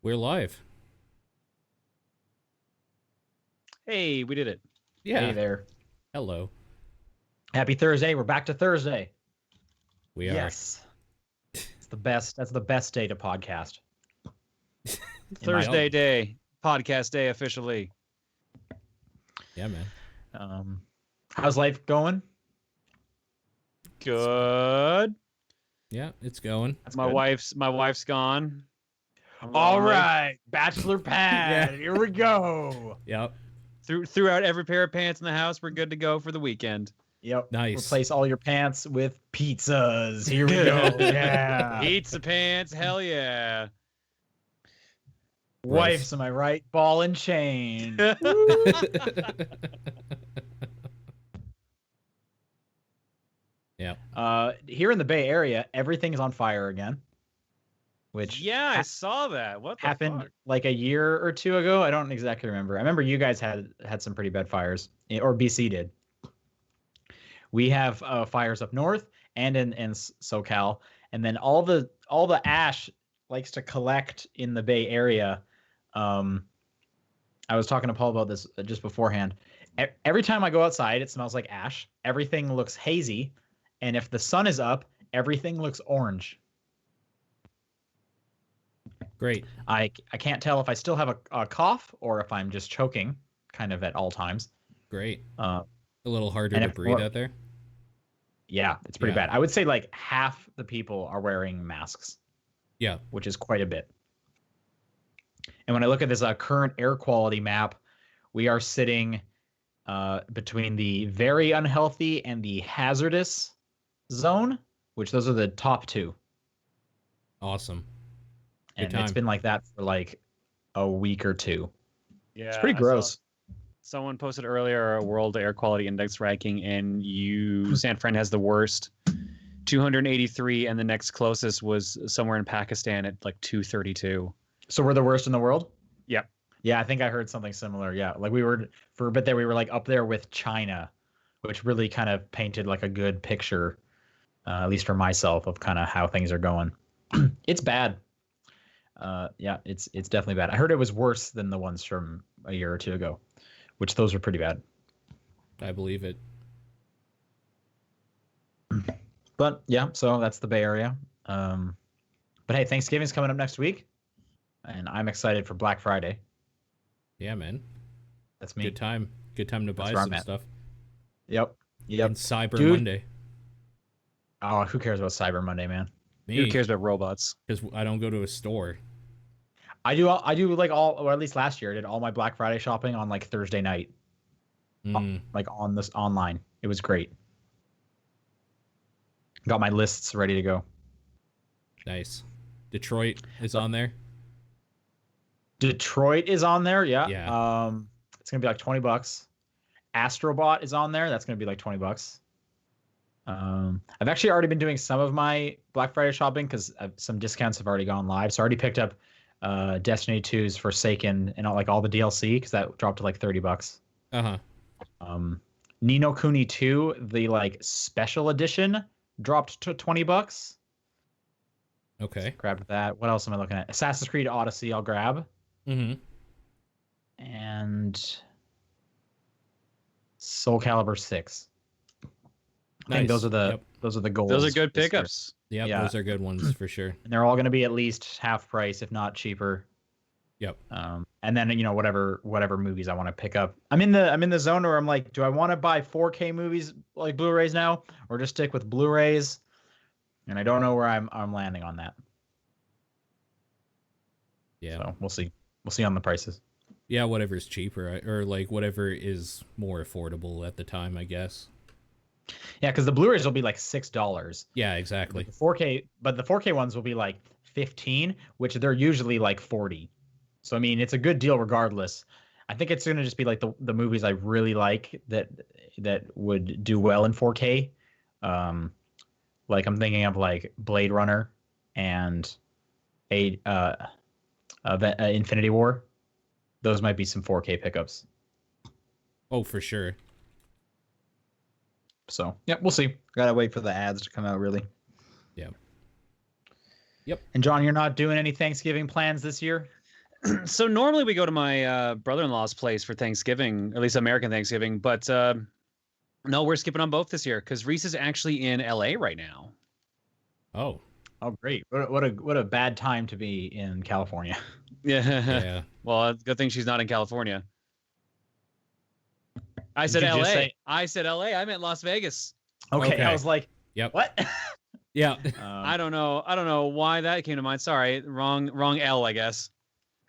We're live. Hey, we did it. Yeah. Hey there. Hello. Happy Thursday. We're back to Thursday. We are. Yes. It's the best. That's the best day to podcast. Thursday day, podcast day officially. Yeah, man. How's life going? Good. Yeah, it's going. That's my good. wife's gone. I'm All lonely. right. Bachelor pad. Yeah. Here we go. Yep. Threw out every pair of pants in the house. We're good to go for the weekend. Yep. Nice. Replace all your pants with pizzas. Here we go. Yeah. Pizza pants, hell yeah. Wife's, am I right? Ball and chain. Yeah. Here in the Bay Area, everything's on fire again. Which Yeah, I saw that. What the happened fuck? like a year or two ago. I don't exactly remember. I remember you guys had some pretty bad fires, or BC did. We have fires up north and in SoCal, and then all the ash likes to collect in the Bay Area. I was talking to Paul about this just beforehand. Every time I go outside, it smells like ash. Everything looks hazy, and if the sun is up, everything looks orange. Great. I can't tell if I still have a cough or if I'm just choking kind of at all times. Great. Uh, A little harder and to if breathe we're- out there. yeah, it's pretty Yeah. bad. I would say like half the people are wearing masks, Yeah. which is quite a bit. And when I look at this current air quality map, we are sitting between the very unhealthy and the hazardous zone, which those are the top two. Awesome. And Good it's time. been like that for like a week or two. Yeah, It's pretty I gross. Someone posted earlier a World Air Quality Index ranking, and San Fran has the worst, 283, and the next closest was somewhere in Pakistan at like 232. So we're the worst in the world? Yep. Yeah, I think I heard something similar. Yeah, like we were for a bit there. We were like up there with China, which really kind of painted like a good picture, at least for myself, of kind of how things are going. It's bad. Yeah, it's definitely bad. I heard it was worse than the ones from a year or two ago, which those were pretty bad. I believe it. But yeah, so that's the Bay Area. But hey, Thanksgiving's coming up next week, and I'm excited for Black Friday. Yeah, man. That's me. Good time. Good time to buy That's where some I'm at. stuff. Yep. And Cyber Dude. Monday. Oh, who cares about Cyber Monday, man? Who Me. cares about robots? Because I don't go to a store. I do like all, or at least last year, I did all my Black Friday shopping on like Thursday night, Mm. like on this online. It was great. Got my lists ready to go. Nice. Detroit is on there. Detroit is on there, yeah. Yeah. It's gonna be like $20. Astrobot is on there. That's gonna be like $20. I've actually already been doing some of my Black Friday shopping because some discounts have already gone live. So I already picked up Destiny 2's Forsaken and all the DLC because that dropped to like $30. Uh-huh. Ni no Kuni 2, the like special edition, dropped to $20. Okay. Grabbed that. What else am I looking at? Assassin's Creed Odyssey, I'll grab. Mm-hmm. And Soul Calibur 6. I think Nice. those are the Yep. those are the goals. Those are good this year. pickups. Yep, Yeah. those are good ones for sure. And they're all going to be at least half price, if not cheaper. Yep. And then whatever movies I want to pick up. I'm in the zone where I'm like, do I want to buy 4K movies like Blu-rays now, or just stick with Blu-rays? And I don't know where I'm landing on that. Yeah. So we'll see. We'll see on the prices. Yeah, whatever's cheaper or like whatever is more affordable at the time, I guess. Yeah, because the Blu-rays will be like $6. Yeah, exactly. The 4K ones will be like 15, which they're usually like 40. So I mean, it's a good deal regardless. I think it's gonna just be like the movies I really like that would do well in 4K. Like I'm thinking of like Blade Runner and Infinity War. Those might be some 4K pickups. Oh, for sure. So yeah, we'll see. Gotta wait for the ads to come out, really. Yeah. Yep. And John, you're not doing any Thanksgiving plans this year? So normally we go to my brother-in-law's place for Thanksgiving, at least American Thanksgiving, but no, we're skipping on both this year because Reese is actually in LA right now. Oh. Oh, great! What a bad time to be in California. Yeah. Yeah. Well, good thing she's not in California. I Did said you LA. just say- I said LA. I meant Las Vegas. Okay, Okay. I was like, Yep. what? Yeah. I don't know why that came to mind. Sorry, wrong L, I guess.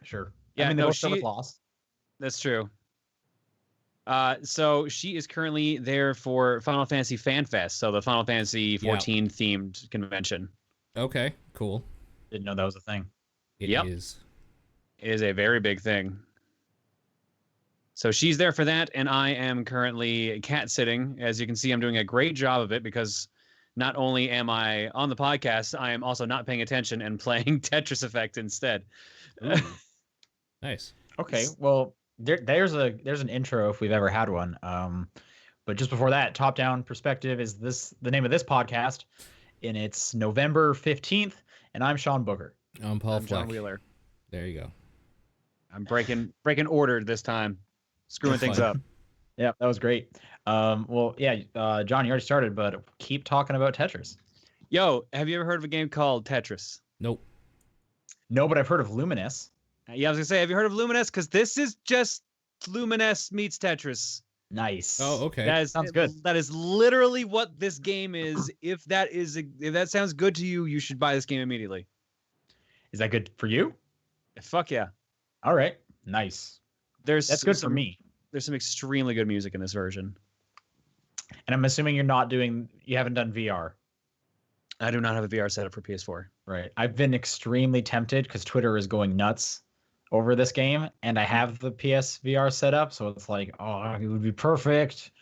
Sure. Yeah, I mean, they no, both start with loss. That's true. So she is currently there for Final Fantasy Fan Fest, so the Final Fantasy 14 themed convention. Okay. Cool. Didn't know that was a thing. It Yep. is. It is a very big thing. So she's there for that, and I am currently cat sitting. As you can see, I'm doing a great job of it because not only am I on the podcast, I am also not paying attention and playing Tetris Effect instead. Nice. Okay, well, there's an intro if we've ever had one. But just before that, top down perspective is the name of this podcast, and it's November 15th, and I'm Sean Booker. I'm Paul I'm John Fleck. Wheeler. There you go. I'm breaking order this time, screwing things Fun. up. Yeah, that was great. Well, yeah, John, you already started, but keep talking about Tetris. Yo, have you ever heard of a game called Tetris? Nope. No, but I've heard of Luminous. Yeah, I was gonna say, have you heard of Luminous? Because this is just Luminous meets Tetris. Nice. Oh, okay. Sounds good. That is literally what this game is. If that sounds good to you, you should buy this game immediately. Is that good for you? Fuck yeah. All right. Nice. That's good for me. There's some extremely good music in this version. And I'm assuming you haven't done VR. I do not have a VR setup for PS4. Right. I've been extremely tempted because Twitter is going nuts over this game, and I have the PSVR set up, so it's like, oh, it would be perfect.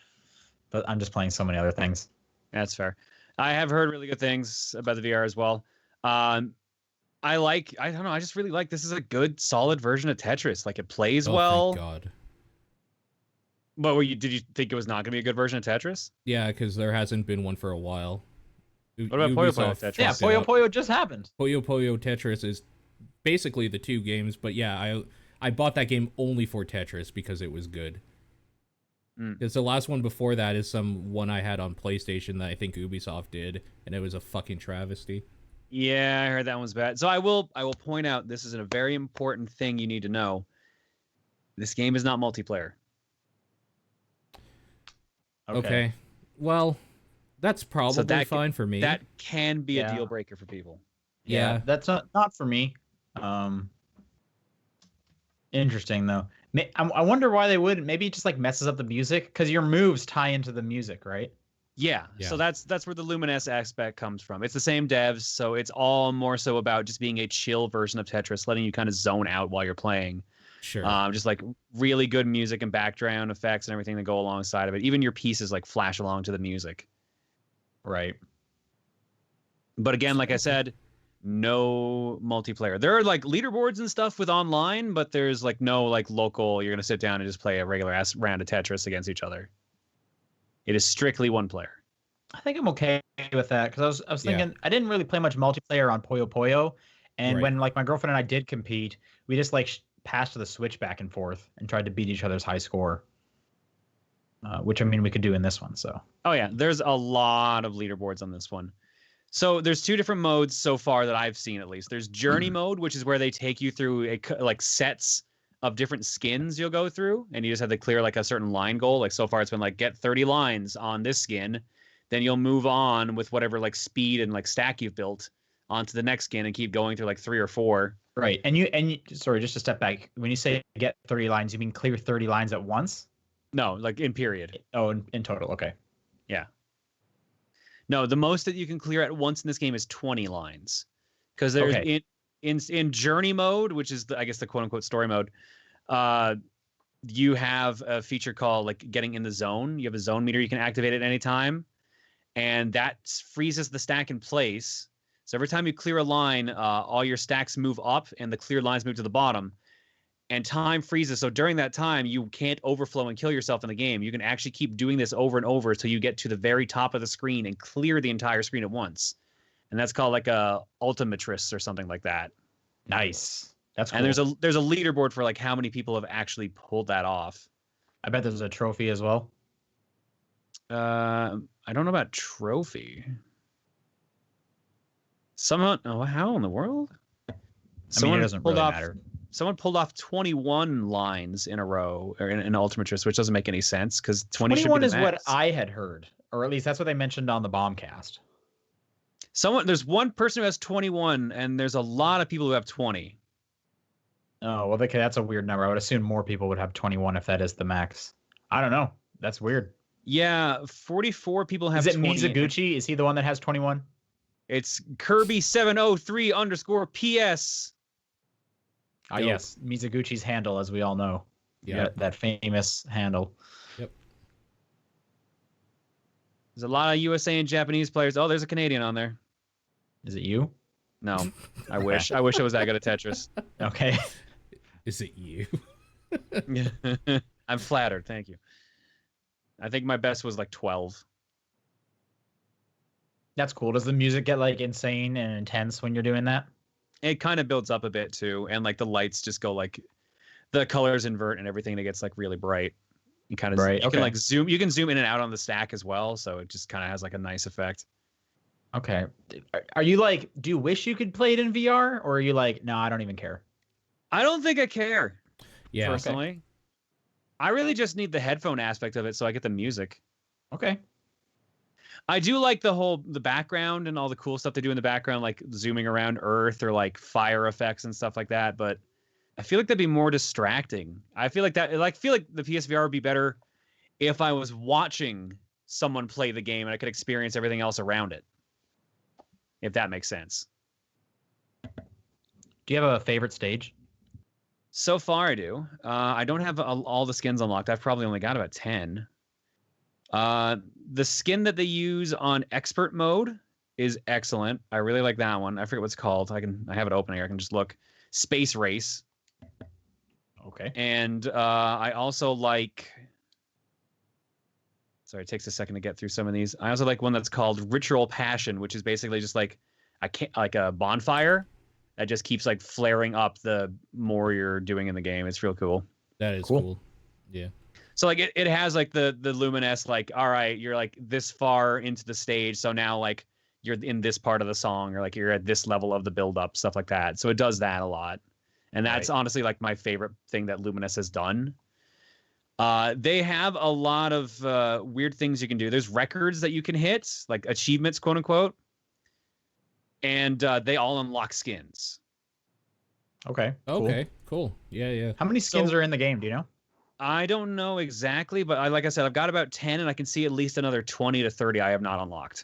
But I'm just playing so many other things. That's fair. I have heard really good things about the VR as well. I don't know, I just really like this is a good, solid version of Tetris. Like, it plays well. Thank God. But did you think it was not going to be a good version of Tetris? Yeah, because there hasn't been one for a while. What about Puyo Puyo Ubisoft Tetris? Yeah, fucked it Puyo up. Puyo just happened. Puyo Puyo Tetris is basically the two games, but yeah, I bought that game only for Tetris because it was good. Because the last one before that is some one I had on PlayStation that I think Ubisoft did, and it was a fucking travesty. Yeah, I heard that one's bad. So I will point out this is a very important thing you need to know. This game is not multiplayer. Okay. Well, that's probably fine for me. That can be a Yeah. deal breaker for people. Yeah. That's not for me. Interesting though. I wonder why they would. Maybe it just like messes up the music because your moves tie into the music, right? Yeah. Yeah. So that's where the Luminous aspect comes from. It's the same devs, so it's all more so about just being a chill version of Tetris, letting you kind of zone out while you're playing. Sure. Just like really good music and background effects and everything that go alongside of it. Even your pieces like flash along to the music. Right. But again, like I said, no multiplayer. There are like leaderboards and stuff with online, but there's like no like local, you're going to sit down and just play a regular ass round of Tetris against each other. It is strictly one player. I think I'm okay with that because I was thinking I didn't really play much multiplayer on Puyo Puyo, and Right. when like my girlfriend and I did compete, we just like passed the switch back and forth and tried to beat each other's high score, which I mean we could do in this one. So Oh yeah, there's a lot of leaderboards on this one. So there's two different modes so far that I've seen at least. There's journey mode, which is where they take you through like sets of different skins you'll go through, and you just have to clear like a certain line goal. Like so far it's been like get 30 lines on this skin, then you'll move on with whatever like speed and like stack you've built onto the next skin and keep going through like 3 or 4. right, and you sorry, just a step back. When you say get 30 lines, you mean clear 30 lines at once? No, like in period. Oh, in total, okay. Yeah. No, the most that you can clear at once in this game is 20 lines. Because there's in journey mode, which is I guess the quote unquote story mode, you have a feature called like getting in the zone. You have a zone meter you can activate at any time, and that freezes the stack in place. So every time you clear a line, all your stacks move up and the cleared lines move to the bottom. And time freezes. So during that time, you can't overflow and kill yourself in the game. You can actually keep doing this over and over until you get to the very top of the screen and clear the entire screen at once. And that's called like a ultimatress or something like that. Nice. That's cool. And there's a leaderboard for like how many people have actually pulled that off. I bet there's a trophy as well. I don't know about trophy. Someone, oh, how in the world? It doesn't really matter. Someone pulled off 21 lines in a row or in Ultimatrix, which doesn't make any sense because 21 is what I had heard, or at least that's what they mentioned on the Bombcast. There's one person who has 21, and there's a lot of people who have 20. Oh, well, okay, that's a weird number. I would assume more people would have 21 if that is the max. I don't know. That's weird. Yeah, 44 people have 20. Is it Mizuguchi? Is he the one that has 21? It's Kirby703_PS. Ah, yes, Mizuguchi's handle, as we all know. Yeah, that famous handle. Yep. There's a lot of USA and Japanese players. Oh, there's a Canadian on there. Is it you? No, I wish. I wish I was that good at Tetris. Okay. Is it you? I'm flattered. Thank you. I think my best was like 12. That's cool. Does the music get like insane and intense when you're doing that? It kind of builds up a bit too, and like the lights just go like the colors invert and everything. And it gets like really bright. You kind of right. You can like zoom. You can zoom in and out on the stack as well, so it just kind of has like a nice effect. Okay. Are you like? Do you wish you could play it in VR, or are you like, no, I don't even care? I don't think I care. Yeah. Personally, okay. I really just need the headphone aspect of it, so I get the music. Okay. I do like the background and all the cool stuff they do in the background, like zooming around Earth or like fire effects and stuff like that. But I feel like that'd be more distracting. I feel like the PSVR would be better if I was watching someone play the game and I could experience everything else around it. If that makes sense. Do you have a favorite stage? So far, I do. I don't have all the skins unlocked. I've probably only got about 10. The skin that they use on expert mode is excellent. I really like that one. I forget what it's called. I have it open here. I can just look. Space Race. Okay. And I also like. Sorry, it takes a second to get through some of these. I also like one that's called Ritual Passion, which is basically just like a bonfire that just keeps like flaring up the more you're doing in the game. It's real cool. That is cool. Yeah. So like it has like the luminous, like, all right, you're like this far into the stage, so now like you're in this part of the song, or like you're at this level of the build up, stuff like that. So it does that a lot. And that's honestly like my favorite thing that Luminous has done. They have a lot of weird things you can do. There's records that you can hit, like achievements, quote unquote. And they all unlock skins. Okay. Okay. Cool. Yeah. Yeah. How many skins are in the game? Do you know? I don't know exactly, but like I said, I've got about 10, and I can see at least another 20 to 30 I have not unlocked.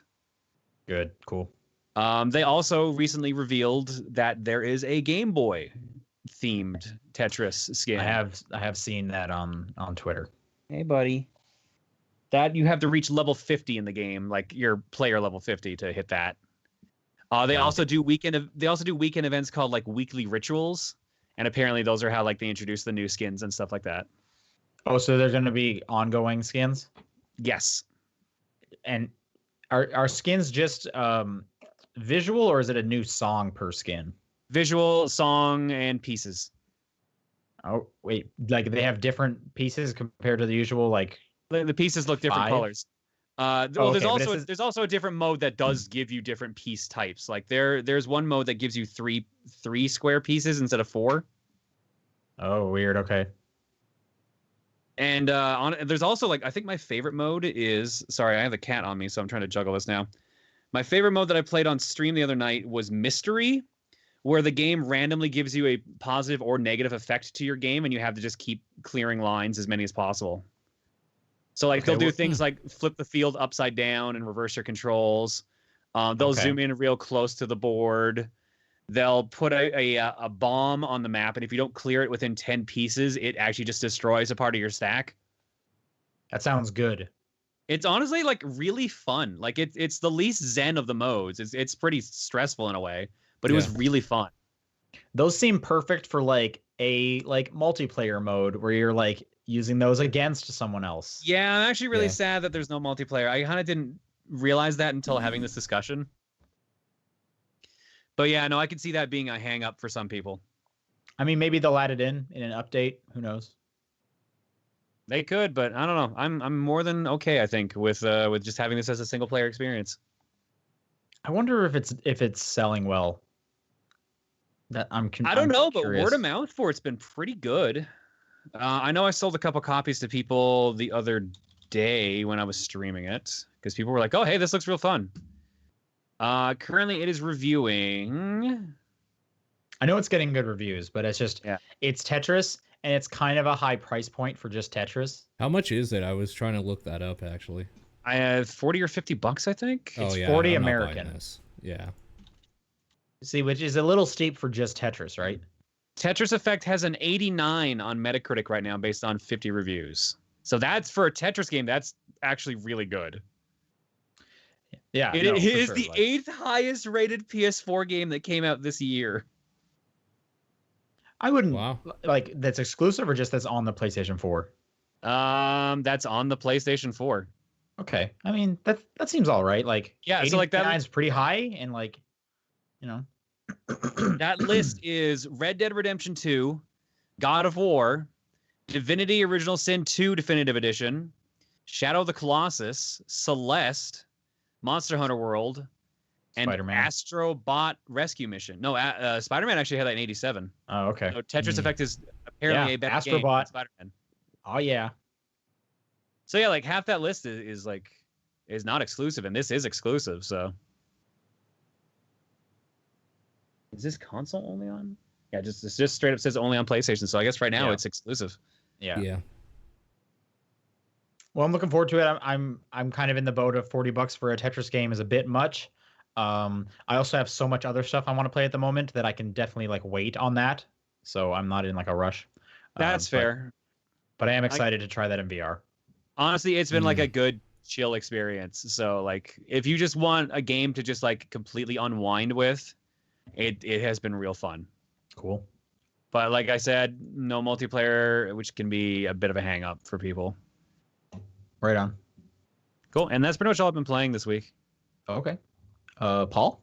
Good. Cool. They also recently revealed that there is a Game Boy themed Tetris skin. I have seen that on Twitter. Hey, buddy. That you have to reach level 50 in the game, like your player level 50 to hit that. They also do weekend events called like weekly rituals, and apparently those are how like they introduce the new skins and stuff like that. Oh, so there's going to be ongoing skins? Yes. And are skins just visual, or is it a new song per skin? Visual, song, and pieces. Oh, wait. Like they have different pieces compared to the usual, like... The pieces look different colors. There's also a different mode that does give you different piece types. Like there's one mode that gives you three square pieces instead of 4. Oh, weird. Okay. And there's also like, I think my favorite mode is, sorry, I have the cat on me, so I'm trying to juggle this now. My favorite mode that I played on stream the other night was Mystery, where the game randomly gives you a positive or negative effect to your game, and you have to just keep clearing lines, as many as possible. So like they'll do things like flip the field upside down and reverse your controls. They'll zoom in real close to the board. They'll put a bomb on the map, and if you don't clear it within 10 pieces, it actually just destroys a part of your stack. That sounds good. It's honestly like really fun. Like it's the least zen of the modes. It's pretty stressful in a way, but it was really fun. Those seem perfect for like a multiplayer mode where you're like using those against someone else. Yeah, I'm actually really sad that there's no multiplayer. I kind of didn't realize that until having this discussion. But yeah, no, I can see that being a hang up for some people. I mean, maybe they'll add it in an update. Who knows? They could, but I don't know. I'm more than okay, I think, with just having this as a single player experience. I wonder if it's selling well. I don't know, but word of mouth for it's been pretty good. I know I sold a couple copies to people the other day when I was streaming it because people were like, "Oh, hey, this looks real fun." Currently, it is reviewing. I know it's getting good reviews, but it's just it's Tetris, and it's kind of a high price point for just Tetris. How much is it? I was trying to look that up actually. I have $40 or $50, I think. It's 40 American. Yeah. See, which is a little steep for just Tetris, right? Tetris Effect has an 89 on Metacritic right now based on 50 reviews. So that's for a Tetris game, that's actually really good. Yeah. It is the 8th highest rated PS4 game that came out this year. I wouldn't like that's exclusive or just that's on the PlayStation 4. That's on the PlayStation 4. Okay. I mean, that seems all right. Like, yeah, so like that's pretty high, and like, you know, that list is Red Dead Redemption 2, God of War, Divinity Original Sin 2 Definitive Edition, Shadow of the Colossus, Celeste, Monster Hunter World, and Spider-Man. Astro Bot Rescue Mission. No, Spider-Man actually had that in 87. Oh, okay. So Tetris Effect is apparently a better Astro game Bot. than Spider-Man. Oh yeah. So yeah, like half that list is not exclusive, and this is exclusive. So is this console only on? Yeah, it just straight up says only on PlayStation. So I guess right now it's exclusive. Yeah. Yeah. Well, I'm looking forward to it. I'm kind of in the boat of $40 for a Tetris game is a bit much. I also have so much other stuff I want to play at the moment that I can definitely like wait on that. So I'm not in like a rush. That's fair. But I am excited to try that in VR. Honestly, it's been like a good chill experience. So like if you just want a game to just like completely unwind with, it has been real fun. Cool. But like I said, no multiplayer, which can be a bit of a hang up for people. Right on. Cool. And that's pretty much all I've been playing this week. Okay. Paul?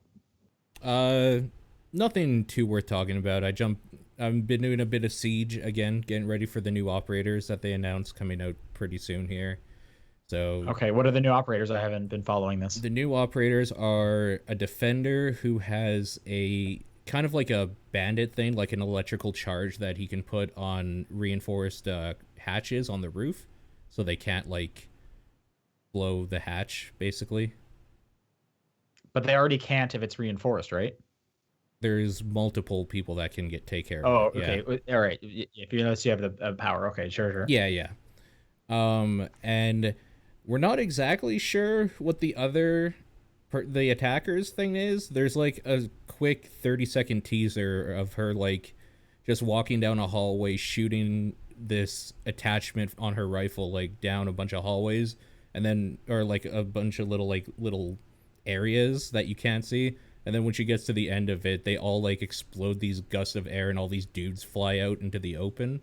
Nothing too worth talking about. I've been doing a bit of Siege again, getting ready for the new operators that they announced coming out pretty soon here. So okay, what are the new operators? I haven't been following this. The new operators are a defender who has a kind of like a bandit thing, like an electrical charge that he can put on reinforced hatches on the roof, so they can't like blow the hatch, basically. But they already can't if it's reinforced, right? There's multiple people that can take care of it. Oh, okay. Yeah. All right. If you have the power. Okay, sure. Yeah. And we're not exactly sure what the other the attackers thing is. There's like a quick 30-second teaser of her like just walking down a hallway shooting this attachment on her rifle like down a bunch of hallways, and then or like a bunch of little areas that you can't see, and then when she gets to the end of it, they all like explode these gusts of air and all these dudes fly out into the open.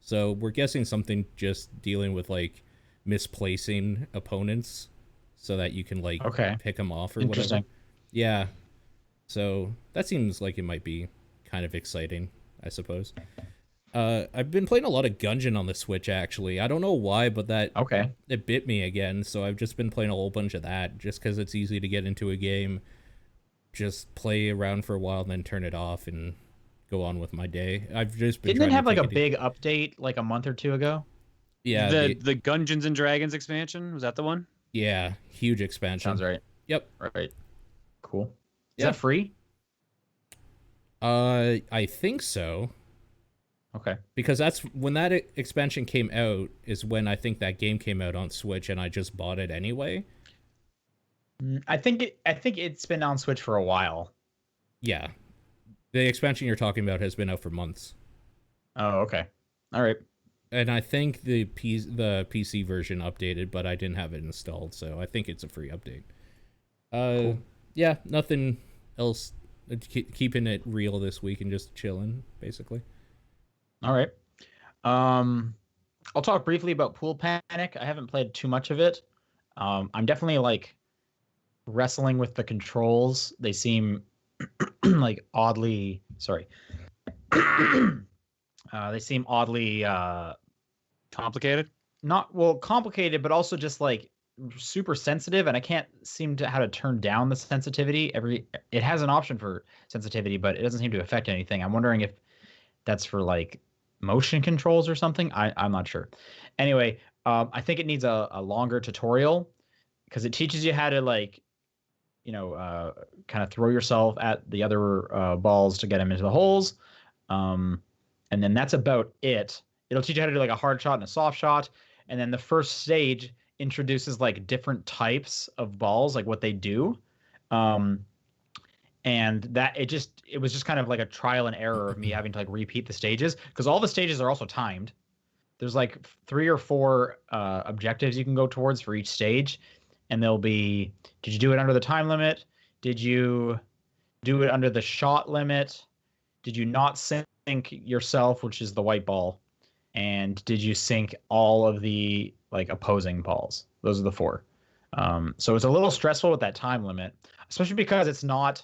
So we're guessing something just dealing with like misplacing opponents so that you can like pick them off or whatever. Yeah. So that seems like it might be kind of exciting, I suppose. I've been playing a lot of Gungeon on the Switch, actually. I don't know why, but it bit me again, so I've just been playing a whole bunch of that, just because it's easy to get into a game, just play around for a while, and then turn it off and go on with my day. I've just been Didn't it have like a big update like a month or two ago? Yeah. The Gungeons and Dragons expansion, was that the one? Yeah, huge expansion. Sounds right. Yep. Right. Cool. Is that free? I think so. Okay. Because that's when that expansion came out is when I think that game came out on Switch, and I just bought it anyway. I think it's been on Switch for a while. Yeah. The expansion you're talking about has been out for months. Oh, okay. All right. And I think the PC version updated, but I didn't have it installed, so I think it's a free update. Cool. Yeah, nothing else. Keeping it real this week and just chilling, basically. All right. I'll talk briefly about Pool Panic. I haven't played too much of it. I'm definitely like wrestling with the controls. They seem like oddly They seem oddly Complicated? not well complicated, but also just like super sensitive, and I can't seem to how to turn down the sensitivity. It has an option for sensitivity, but it doesn't seem to affect anything. I'm wondering if that's for like motion controls or something. I'm not sure. Anyway, I think it needs a longer tutorial because it teaches you how to like kind of throw yourself at the other balls to get them into the holes. And then that's about it. It'll teach you how to do like a hard shot and a soft shot. And then the first stage introduces like different types of balls, like what they do. And that it was just kind of like a trial and error of me having to like repeat the stages because all the stages are also timed. There's like 3 or 4 objectives you can go towards for each stage, and they'll be: did you do it under the time limit? Did you do it under the shot limit? Did you not sink yourself, which is the white ball? And did you sink all of the like opposing balls? Those are the 4. So it's a little stressful with that time limit, especially because it's not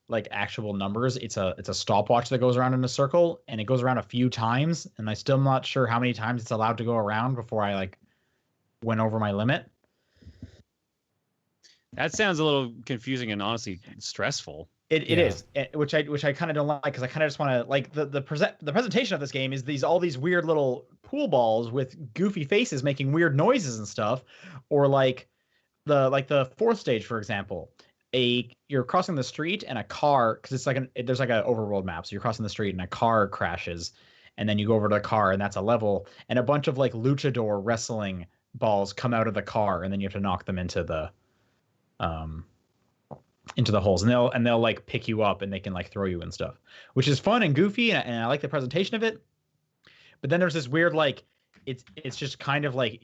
like actual numbers. It's a stopwatch that goes around in a circle, and it goes around a few times, and I still am not sure how many times it's allowed to go around before I like went over my limit. That sounds a little confusing and honestly stressful. It is, which I kind of don't like because I kind of just want to like the presentation of this game is all these weird little pool balls with goofy faces making weird noises and stuff, or like the 4th stage, for example. You're crossing the street and a car, because it's like there's like an overworld map, so you're crossing the street and a car crashes, and then you go over to the car and that's a level, and a bunch of like luchador wrestling balls come out of the car, and then you have to knock them into the holes, and they'll like pick you up and they can like throw you and stuff, which is fun and goofy, and I like the presentation of it. But then there's this weird like it's just kind of like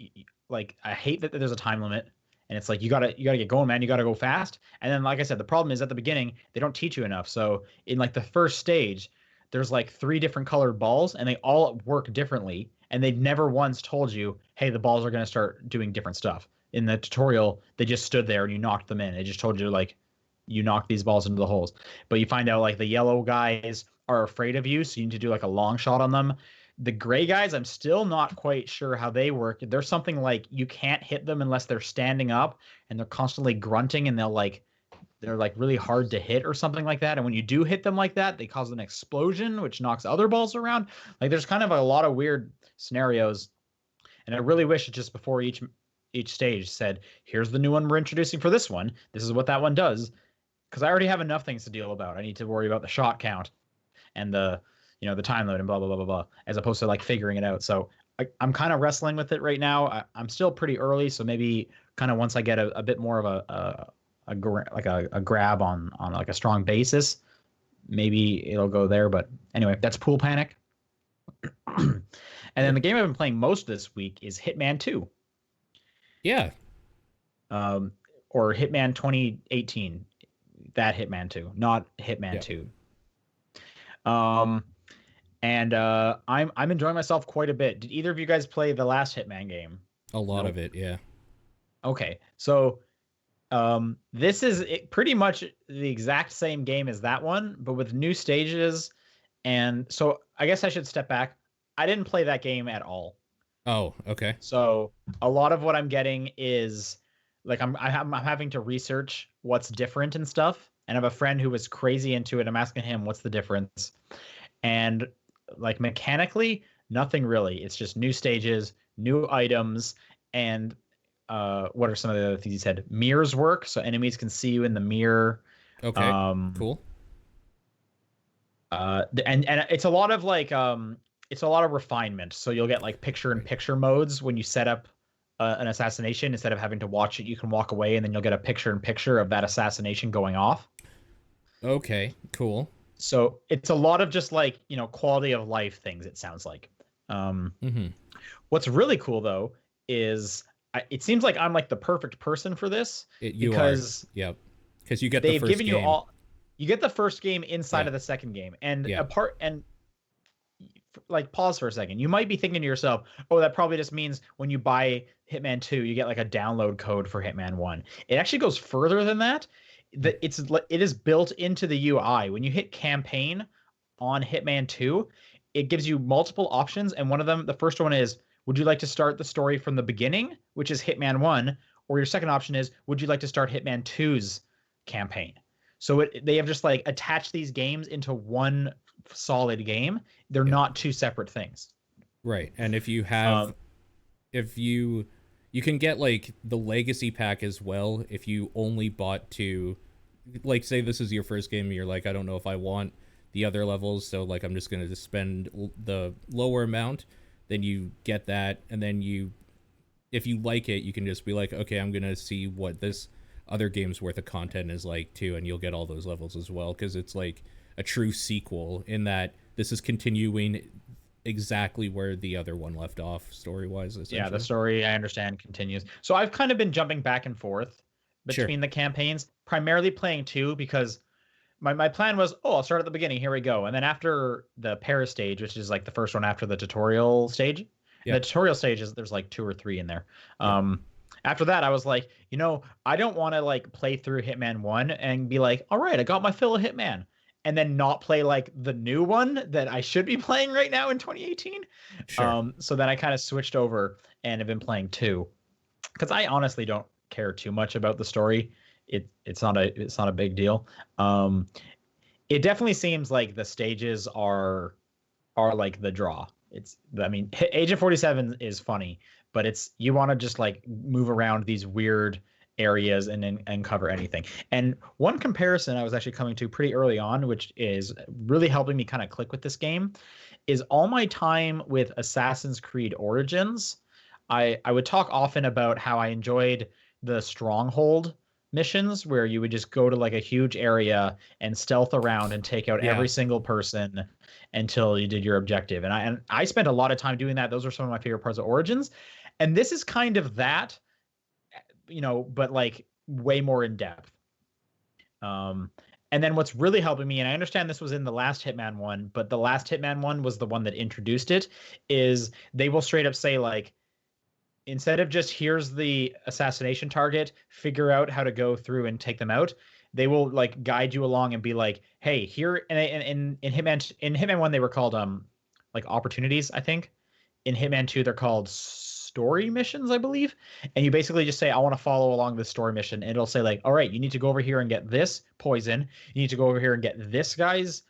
I hate that there's a time limit. And it's like you gotta get going, man. You gotta go fast. And then, like I said, the problem is at the beginning they don't teach you enough. So in like the first stage, there's like 3 different colored balls, and they all work differently. And they never once told you, hey, the balls are gonna start doing different stuff. In the tutorial, they just stood there and you knocked them in. They just told you like you knock these balls into the holes. But you find out like the yellow guys are afraid of you, so you need to do like a long shot on them. The gray guys, I'm still not quite sure how they work. There's something like you can't hit them unless they're standing up, and they're constantly grunting, and they're like really hard to hit or something like that. And when you do hit them like that, they cause an explosion, which knocks other balls around. Like there's kind of a lot of weird scenarios, and I really wish it just before each stage said, here's the new one we're introducing for this one. This is what that one does, because I already have enough things to deal about. I need to worry about the shot count and the time limit and blah, blah, blah, blah, blah, as opposed to like figuring it out. So I'm kind of wrestling with it right now. I'm still pretty early. So maybe kind of once I get a bit more of a grab on like a strong basis, maybe it'll go there. But anyway, that's Pool Panic. And then the game I've been playing most this week is Hitman 2. Yeah. Or Hitman 2018. That Hitman 2, not Hitman 2. And I'm enjoying myself quite a bit. Did either of you guys play the last Hitman game? A lot of it, yeah. Okay, so this is pretty much the exact same game as that one, but with new stages. And so I guess I should step back. I didn't play that game at all. Oh, okay. So a lot of what I'm getting is like I'm having to research what's different and stuff. And I have a friend who was crazy into it. I'm asking him what's the difference, and like mechanically, nothing really. It's just new stages, new items, and what are some of the other things he said? Mirrors work, so enemies can see you in the mirror. Okay, cool. And it's a lot of like it's a lot of refinement. So you'll get like picture-in-picture modes when you set up an assassination. Instead of having to watch it, you can walk away, and then you'll get a picture-in-picture of that assassination going off. Okay, cool. So it's a lot of just like, quality of life things, it sounds like. What's really cool, though, is it seems like I'm like the perfect person for this. Because you get the first game. You get the first game inside of the second game. And like, pause for a second. You might be thinking to yourself, oh, that probably just means when you buy Hitman 2, you get like a download code for Hitman 1. It actually goes further than that. It is built into the UI. When you hit campaign on Hitman 2, it gives you multiple options, and one of them, the first one is, would you like to start the story from the beginning, which is Hitman 1, or your second option is, would you like to start Hitman 2's campaign? So they have just like attached these games into one solid game. They're not two separate things. Right. And if you have if you can get like the legacy pack as well if you only bought two, like say this is your first game and you're like, I don't know if I want the other levels, so like I'm just going to spend the lower amount, then you get that, and then if you like it, you can just be like, okay, I'm going to see what this other game's worth of content is like too, and you'll get all those levels as well, because it's like a true sequel in that this is continuing exactly where the other one left off story-wise. Yeah, the story, I understand, continues. So I've kind of been jumping back and forth between the campaigns, primarily playing 2 because my plan was, I'll start at the beginning, here we go. And then after the Paris stage, which is like the first one after the tutorial stage, the tutorial stage there's like 2 or 3 in there. After that, I was like, I don't want to like play through Hitman 1 and be like, all right, I got my fill of Hitman, and then not play like the new one that I should be playing right now in 2018. Sure. So then I kind of switched over and have been playing 2, because I honestly don't care too much about the story. It's not a big deal. It definitely seems like the stages are like the draw. Agent 47 is funny, but you want to just like move around these weird areas and cover anything. And one comparison I was actually coming to pretty early on, which is really helping me kind of click with this game, is all my time with Assassin's Creed Origins. I would talk often about how I enjoyed the Stronghold missions, where you would just go to like a huge area and stealth around and take out every single person until you did your objective. And I spent a lot of time doing that. Those were some of my favorite parts of Origins. And this is kind of that, but like way more in depth. And then what's really helping me, and I understand this was in the last Hitman one, but the last Hitman one was the one that introduced it, is they will straight up say like, instead of just here's the assassination target, figure out how to go through and take them out, they will like guide you along and be like, hey, here, and in Hitman 1 they were called like opportunities, I think. In Hitman 2 they're called story missions, I believe. And you basically just say, I want to follow along this story mission, and it'll say like, all right, you need to go over here and get this poison, you need to go over here and get this guy's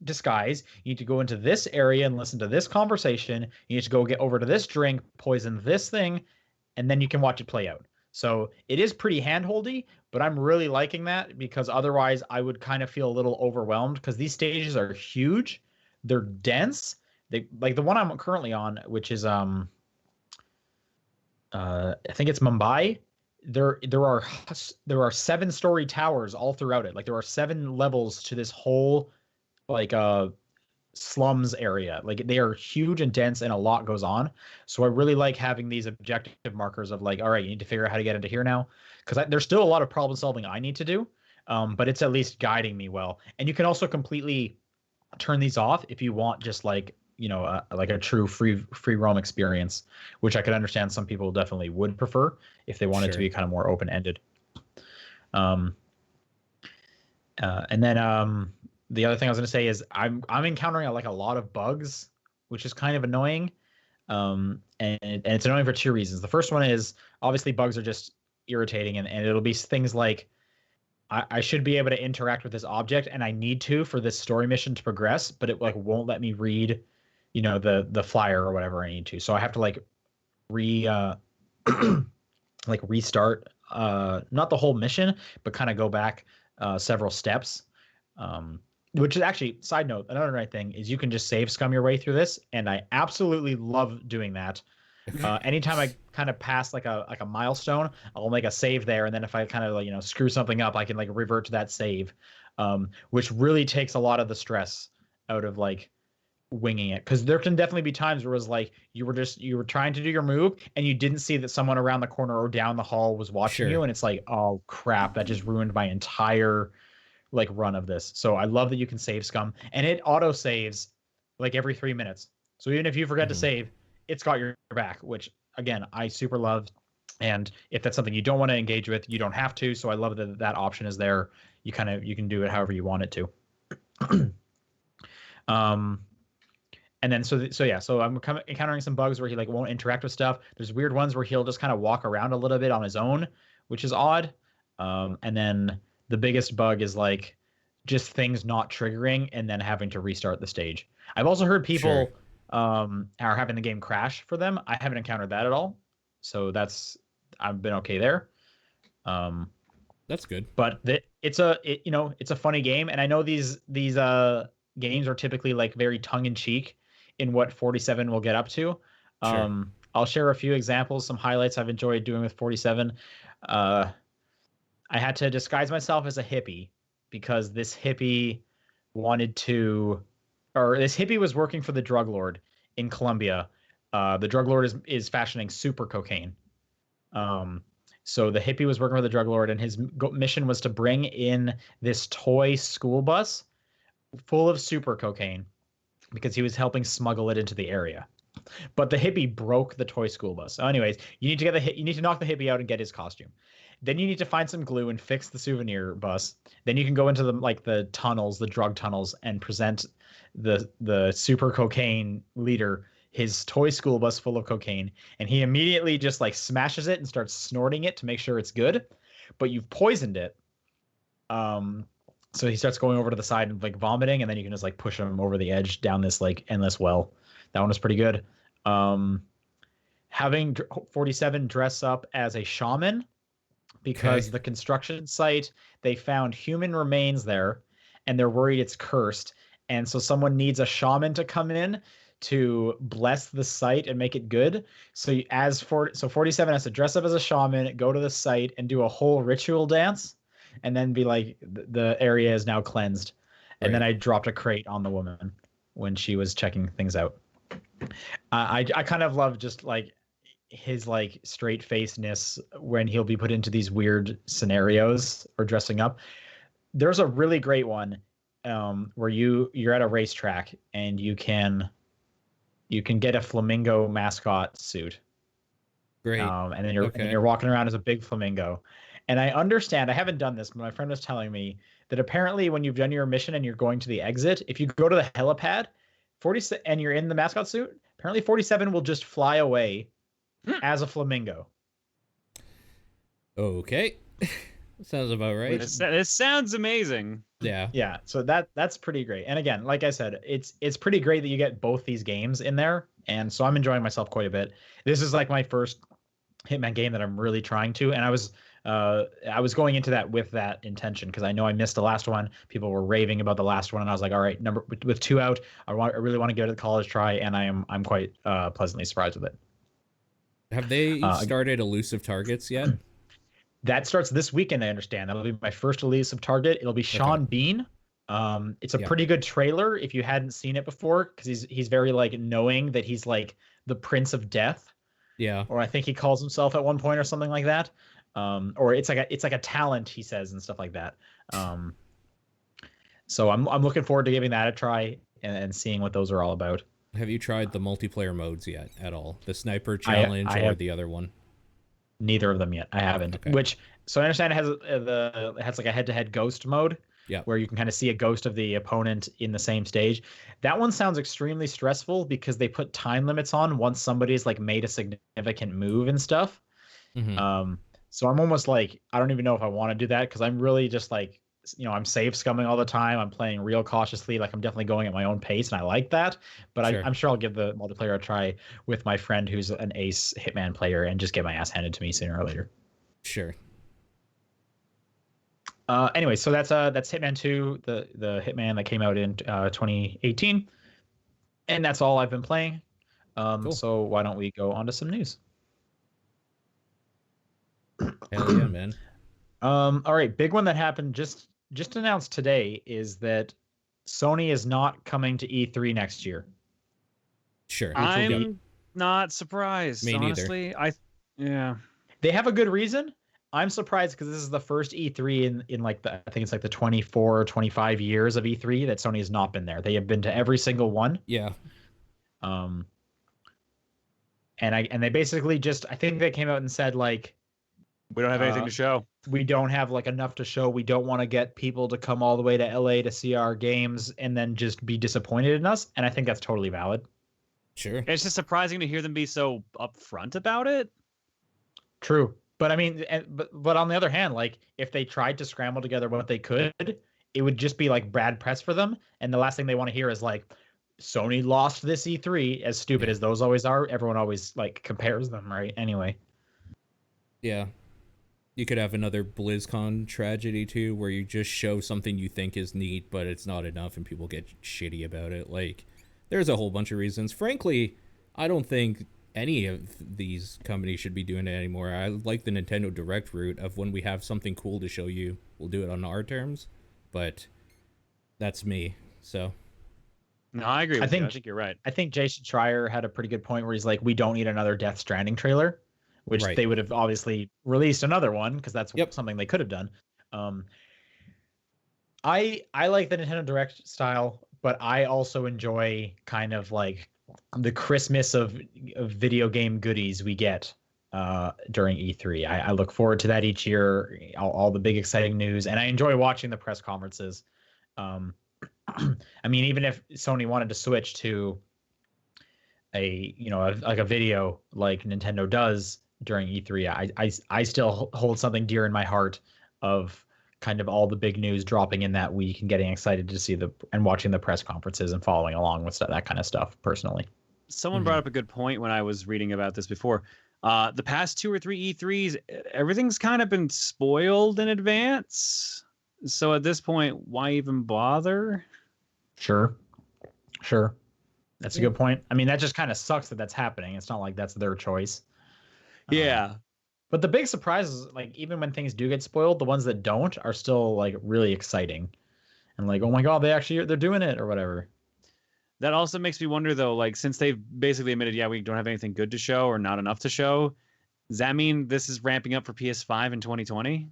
disguise, you need to go into this area and listen to this conversation, you need to go get over to this drink, poison this thing, and then you can watch it play out. So it is pretty handholdy, but I'm really liking that, because otherwise I would kind of feel a little overwhelmed, because these stages are huge, they're dense. They like the one I'm currently on, which is I think it's Mumbai. There are 7-story towers all throughout it. Like there are 7 levels to this whole like slums area. Like they are huge and dense, and a lot goes on. So I really like having these objective markers of like, all right, you need to figure out how to get into here now, because there's still a lot of problem solving I need to do, but it's at least guiding me well. And you can also completely turn these off if you want just like, like a true free roam experience, which I could understand some people definitely would prefer if they wanted to be kind of more open ended. And then the other thing I was going to say is I'm encountering a lot of bugs, which is kind of annoying. And it's annoying for 2 reasons. The first one is obviously bugs are just irritating, and it'll be things like I should be able to interact with this object, and I need to for this story mission to progress, but it like won't let me read, the flyer or whatever I need to. So I have to like restart not the whole mission, but kind of go back several steps. Which is actually, side note, another nice thing is you can just save scum your way through this, and I absolutely love doing that. Anytime I kind of pass like a milestone, I'll make a save there, and then if I kind of screw something up, I can like revert to that save, which really takes a lot of the stress out of like winging it. Because there can definitely be times where it was like you were trying to do your move and you didn't see that someone around the corner or down the hall was watching you, and it's like, oh crap, that just ruined my entire like run of this. So I love that you can save scum, and it auto saves like every 3 minutes. So even if you forget to save, it's got your back, which again, I super love. And if that's something you don't want to engage with, you don't have to. So I love that option is there. You can do it however you want it to. Um, and then so I'm encountering some bugs where he like won't interact with stuff. There's weird ones where he'll just kind of walk around a little bit on his own, which is odd. And then the biggest bug is like just things not triggering and then having to restart the stage. I've also heard people are having the game crash for them. I haven't encountered that at all, so I've been okay there. That's good. But it's a funny game, and I know these games are typically like very tongue in cheek in what 47 will get up to. Sure. I'll share a few examples, some highlights I've enjoyed doing with 47. I had to disguise myself as a hippie because this hippie was working for the drug lord in Colombia. The drug lord is fashioning super cocaine. So the hippie was working for the drug lord, and his mission was to bring in this toy school bus full of super cocaine because he was helping smuggle it into the area. But the hippie broke the toy school bus. So anyways, you need to knock the hippie out and get his costume. Then you need to find some glue and fix the souvenir bus. Then you can go into the tunnels, the drug tunnels, and present the super cocaine leader his toy school bus full of cocaine, and he immediately just like smashes it and starts snorting it to make sure it's good, but you've poisoned it. So he starts going over to the side and like vomiting, and then you can just like push him over the edge down this like endless well. That one was pretty good. Having 47 dress up as a shaman because the construction site, they found human remains there, and they're worried it's cursed, and so someone needs a shaman to come in to bless the site and make it good. So 47 has to dress up as a shaman, go to the site and do a whole ritual dance, and then be like, the area is now cleansed. And then I dropped a crate on the woman when she was checking things out. I kind of love just like his like straight facedness when he'll be put into these weird scenarios or dressing up. There's a really great one where you're at a racetrack and you can get a flamingo mascot suit. Great. And then you're walking around as a big flamingo. And I understand, I haven't done this, but my friend was telling me that apparently when you've done your mission and you're going to the exit, if you go to the helipad, and you're in the mascot suit, apparently 47 will just fly away as a flamingo. Okay. Sounds about right. It sounds amazing. Yeah. So that's pretty great. And again, like I said, it's pretty great that you get both these games in there, and so I'm enjoying myself quite a bit. This is like my first Hitman game that I'm really trying to, and I was going into that with that intention because I know I missed the last one. People were raving about the last one, and I was like, all right, with 2 out, I really want to give it a college try, and I'm quite pleasantly surprised with it. Have they started elusive targets yet? That starts this weekend, I understand. That'll be my first elusive target. It'll be Sean Bean. It's a pretty good trailer if you hadn't seen it before, because he's very like knowing that he's like the Prince of Death. Yeah. Or I think he calls himself at one point or something like that. Or it's like a talent, he says, and stuff like that. So I'm looking forward to giving that a try and seeing what those are all about. Have you tried the multiplayer modes yet at all? The sniper challenge or the other one? Neither of them yet. I haven't. Okay. So I understand it has like a head-to-head ghost mode. Yeah. Where you can kind of see a ghost of the opponent in the same stage. That one sounds extremely stressful because they put time limits on once somebody's like made a significant move and stuff. Mm-hmm. So I'm almost like, I don't even know if I want to do that because I'm really just like, I'm safe scumming all the time. I'm playing real cautiously. Like I'm definitely going at my own pace, and I like that. But sure. I'm sure I'll give the multiplayer a try with my friend who's an ace Hitman player and just get my ass handed to me sooner or later. Sure. Anyway, so that's Hitman 2, the Hitman that came out in 2018, and that's all I've been playing. Cool. So why don't we go on to some news? Hell yeah, man. All right, big one that happened just announced today is that Sony is not coming to E3 next year. Sure. I'm not surprised. Me honestly. neither. They have a good reason. I'm surprised because this is the first E3 in like I think it's like the 24 or 25 years of E3 that Sony has not been there. They have been to every single one. Yeah. And they basically I think they came out and said like, We don't have anything to show. We don't have like enough to show. We don't want to get people to come all the way to LA to see our games and then just be disappointed in us. And I think that's totally valid. Sure. It's just surprising to hear them be so upfront about it. True. But I mean, but on the other hand, like if they tried to scramble together what they could, it would just be like bad press for them. And the last thing they want to hear is like, Sony lost this E3. As stupid as those always are, everyone always like compares them, right? Anyway. Yeah. You could have another BlizzCon tragedy too, where you just show something you think is neat, but it's not enough and people get shitty about it. Like, there's a whole bunch of reasons. Frankly, I don't think any of these companies should be doing it anymore. I like the Nintendo Direct route of when we have something cool to show you, we'll do it on our terms. But that's me, so... No, I agree with you. I think you're right. I think Jason Schreier had a pretty good point where he's like, we don't need another Death Stranding trailer, which they would have obviously released another one because that's something they could have done. I like the Nintendo Direct style, but I also enjoy kind of like the Christmas of video game goodies we get during E3. I look forward to that each year, all the big exciting news, and I enjoy watching the press conferences. I mean, even if Sony wanted to switch to a video like Nintendo does during E3, I still hold something dear in my heart of kind of all the big news dropping in that week and getting excited to see and watching the press conferences and following along with that kind of stuff personally. Someone brought up a good point when I was reading about this before. The past 2 or 3 E3s, everything's kind of been spoiled in advance. So at this point, why even bother? Sure. That's a good point. I mean, that just kind of sucks that that's happening. It's not like that's their choice. Yeah. But the big surprises, like even when things do get spoiled, the ones that don't are still like really exciting. And like, oh my God, they're doing it or whatever. That also makes me wonder though, like since they've basically admitted, we don't have anything good to show or not enough to show, does that mean this is ramping up for PS5 in 2020?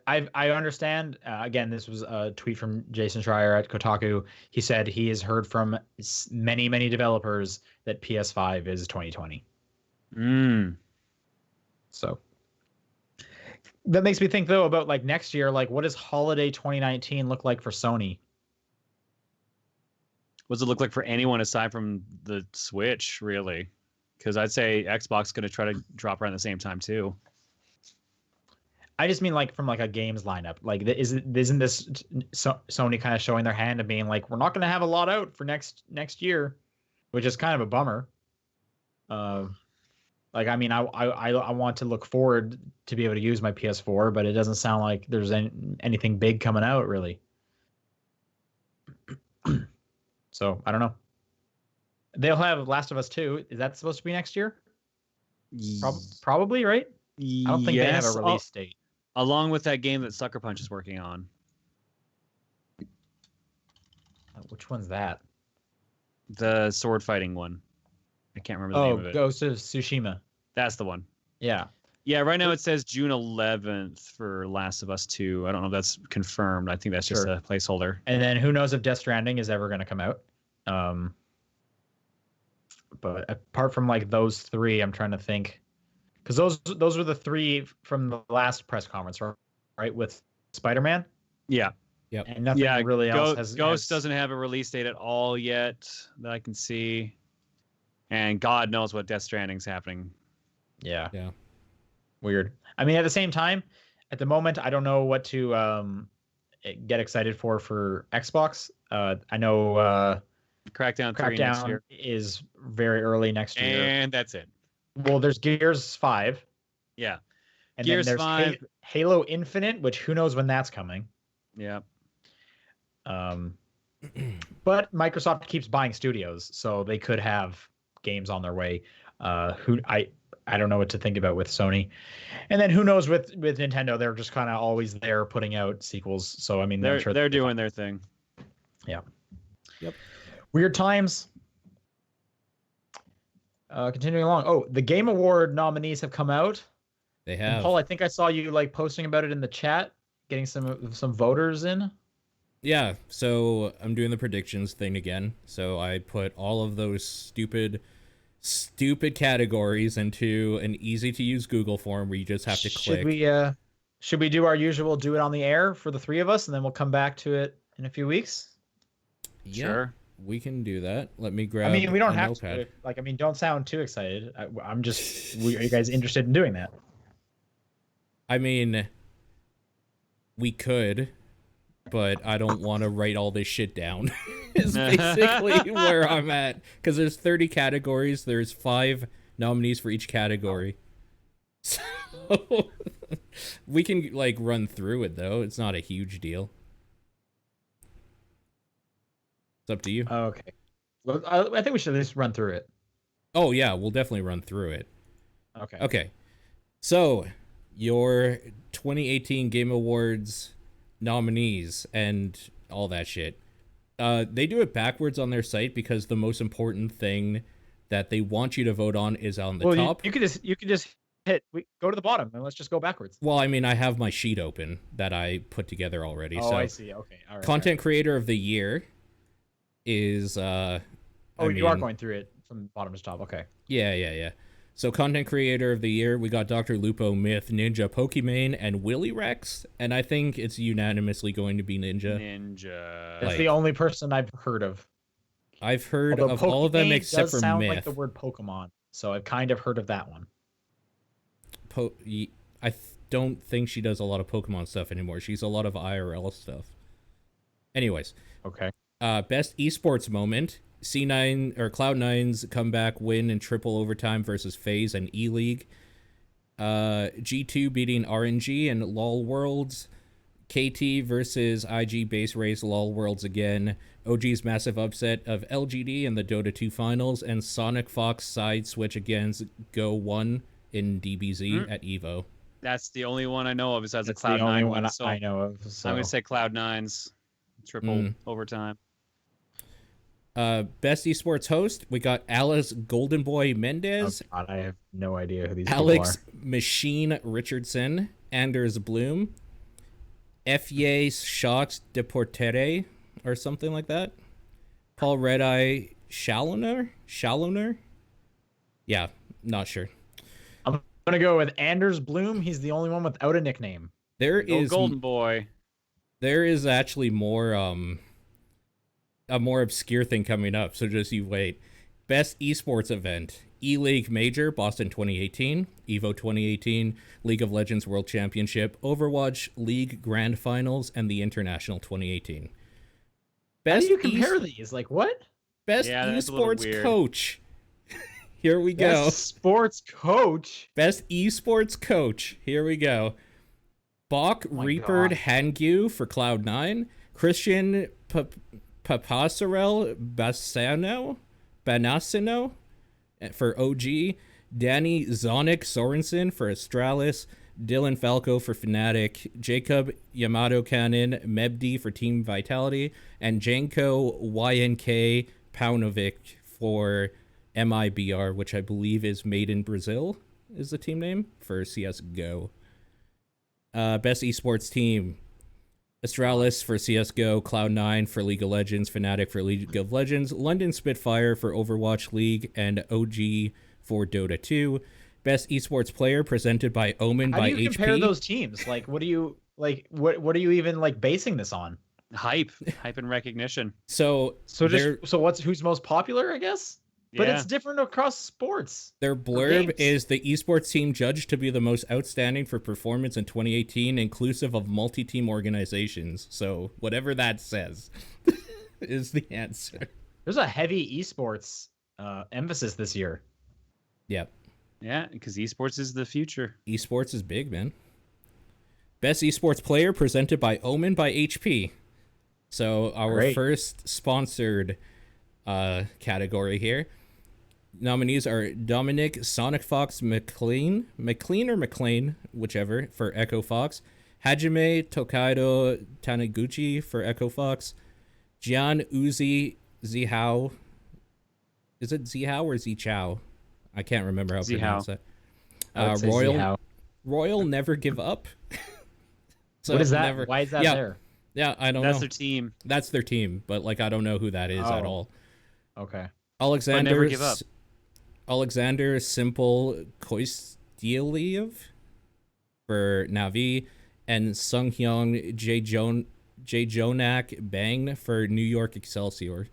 I understand. Again, this was a tweet from Jason Schreier at Kotaku. He said he has heard from many, many developers that PS5 is 2020. So that makes me think though about like next year, like what does holiday 2019 look like for Sony? What does it look like for anyone aside from the Switch, really? Because I'd say Xbox is going to try to drop around the same time too. I just mean like from like a games lineup. Like isn't this Sony kind of showing their hand and being like, we're not going to have a lot out for next year, which is kind of a bummer. Like I mean, I want to look forward to be able to use my PS4, but it doesn't sound like there's anything big coming out really. So I don't know. They'll have Last of Us 2. Is that supposed to be next year? Probably, right? I don't think they have a release date. Along with that game that Sucker Punch is working on. Which one's that? The sword fighting one. I can't remember the name of it. Ghost of Tsushima. That's the one. Yeah. Yeah, right now it says June 11th for Last of Us 2. I don't know if that's confirmed. I think that's just a placeholder. And then who knows if Death Stranding is ever going to come out. But apart from like those 3, I'm trying to think. Because those were the 3 from the last press conference, right? With Spider-Man? Yeah. Yep. And nothing really else has... Ghost doesn't have a release date at all yet that I can see. And God knows what Death Stranding's happening. Yeah. Weird. I mean, at the same time, at the moment, I don't know what to get excited for Xbox. I know Crackdown 3 next year is very early next year. And that's it. Well, there's Gears 5. Yeah. And Gears then there's 5. Halo Infinite, which who knows when that's coming. Yeah. But Microsoft keeps buying studios, so they could have games on their way. I don't know what to think about with Sony. And then who knows with Nintendo, they're just kind of always there putting out sequels. So I mean, they're doing their thing. Yeah. Yep. Weird times. Continuing along. Oh, the Game Award nominees have come out. They have. And Paul, I think I saw you like posting about it in the chat, getting some voters in. Yeah, so I'm doing the predictions thing again. So I put all of those stupid stupid categories into an easy to use Google form where you just have to click. Should we do our usual do it on the air for the three of us, and then we'll come back to it in a few weeks? Yeah, Sure. we can do that. Let me grab. I mean, we don't a have notepad. to. Like, I mean, don't sound too excited. I'm just. Are you guys interested in doing that? I mean, we could, but I don't want to write all this shit down. Is basically where I'm at, because there's 30 categories. There's 5 nominees for each category. So we can like run through it though. It's not a huge deal. It's up to you. Okay. Well, I think we should just run through it. Oh yeah, we'll definitely run through it. Okay. Okay. So, your 2018 Game Awards nominees and all that shit. They do it backwards on their site because the most important thing that they want you to vote on is on the top. You could just go to the bottom and let's just go backwards. Well, I mean, I have my sheet open that I put together already. Oh, so I see. Okay. All right. Content Creator of the Year is You are going through it from bottom to top. Okay. Yeah. So Content Creator of the Year, we got Dr. Lupo, Myth, Ninja, Pokimane, and Willy Rex, and I think it's unanimously going to be Ninja. That's the only person I've heard of. I've heard Although of all of them Pokimane except does for sound Myth. like the word Pokemon, so I've kind of heard of that one. Don't think she does a lot of Pokemon stuff anymore. She's a lot of IRL stuff. Anyways. Okay. Best esports moment. C9 or Cloud9's comeback win in triple overtime versus FaZe and E-League. G2 beating RNG and LoL Worlds. KT versus IG base race LoL Worlds again. OG's massive upset of LGD in the Dota 2 finals, and Sonic Fox side switch against Go 1 in DBZ at EVO. That's the only one I know of besides That's the Cloud9 the only one so I know of. So. I'm going to say Cloud9's triple overtime. Best esports host, we got Alice Golden Boy Mendez. Oh God, I have no idea who these Alex people Machine Richardson, Anders Bloom, F.Ye Shocks Deportere, or something like that. Paul Redeye Shalloner? Yeah, not sure. I'm gonna go with Anders Bloom. He's the only one without a nickname. There is Golden Boy. There is actually more a more obscure thing coming up, so just you wait. Best esports event. E-League Major, Boston 2018, EVO 2018, League of Legends World Championship, Overwatch League Grand Finals, and the International 2018. Best How do you compare these? Like, what? Best esports coach. Here we go. Best sports coach. Best esports coach. Here we go. Bach Reapered Hangyu for Cloud9, Christian Papasarel Banasino for OG, Danny Zonic Sorensen for Astralis, Dylan Falco for Fnatic, Jacob Yamato Cannon Mebdi for Team Vitality, and Janko YNK Paunovic for MIBR, which I believe is Made in Brazil, is the team name, for CSGO. Best esports team. Astralis for CSGO, Cloud9 for League of Legends, Fnatic for League of Legends, London Spitfire for Overwatch League, and OG for Dota 2. Best esports player presented by Omen by HP. How do you compare those teams? Like, what do you like? What are you even like basing this on? Hype and recognition. So who's most popular? I guess. But it's different across sports. Their blurb is the esports team judged to be the most outstanding for performance in 2018, inclusive of multi-team organizations. So whatever that says is the answer. There's a heavy esports emphasis this year. Yep. Yeah, because esports is the future. Esports is big, man. Best esports player presented by Omen by HP. So our first sponsored category here. Nominees are Dominic Sonic Fox McLean, whichever, for Echo Fox, Hajime Tokaido Taniguchi for Echo Fox, Jian Uzi Zihao. Is it Zihao or Zichao? I can't remember how to pronounce it. Royal Never Give Up. So what is that? Why is that there? Yeah, I don't know. That's their team. That's their team, but like I don't know who that is at all. Okay. Alexander Alexander Simple Koistyliev for Navi, and Sunghyun Jae Bang for New York Excelsior.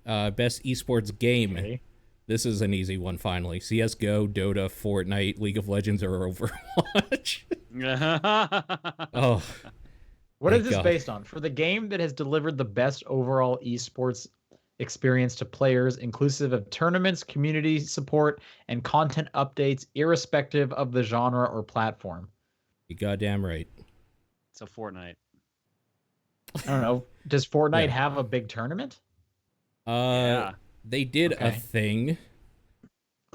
Best esports game. Okay. This is an easy one, finally. CSGO, Dota, Fortnite, League of Legends, or Overwatch. Oh. What is this God. based on? For the game that has delivered the best overall esports experience to players, inclusive of tournaments, community support, and content updates, irrespective of the genre or platform. You goddamn right. So Fortnite. I don't know. Does Fortnite have a big tournament? Yeah. They did a Okay. thing.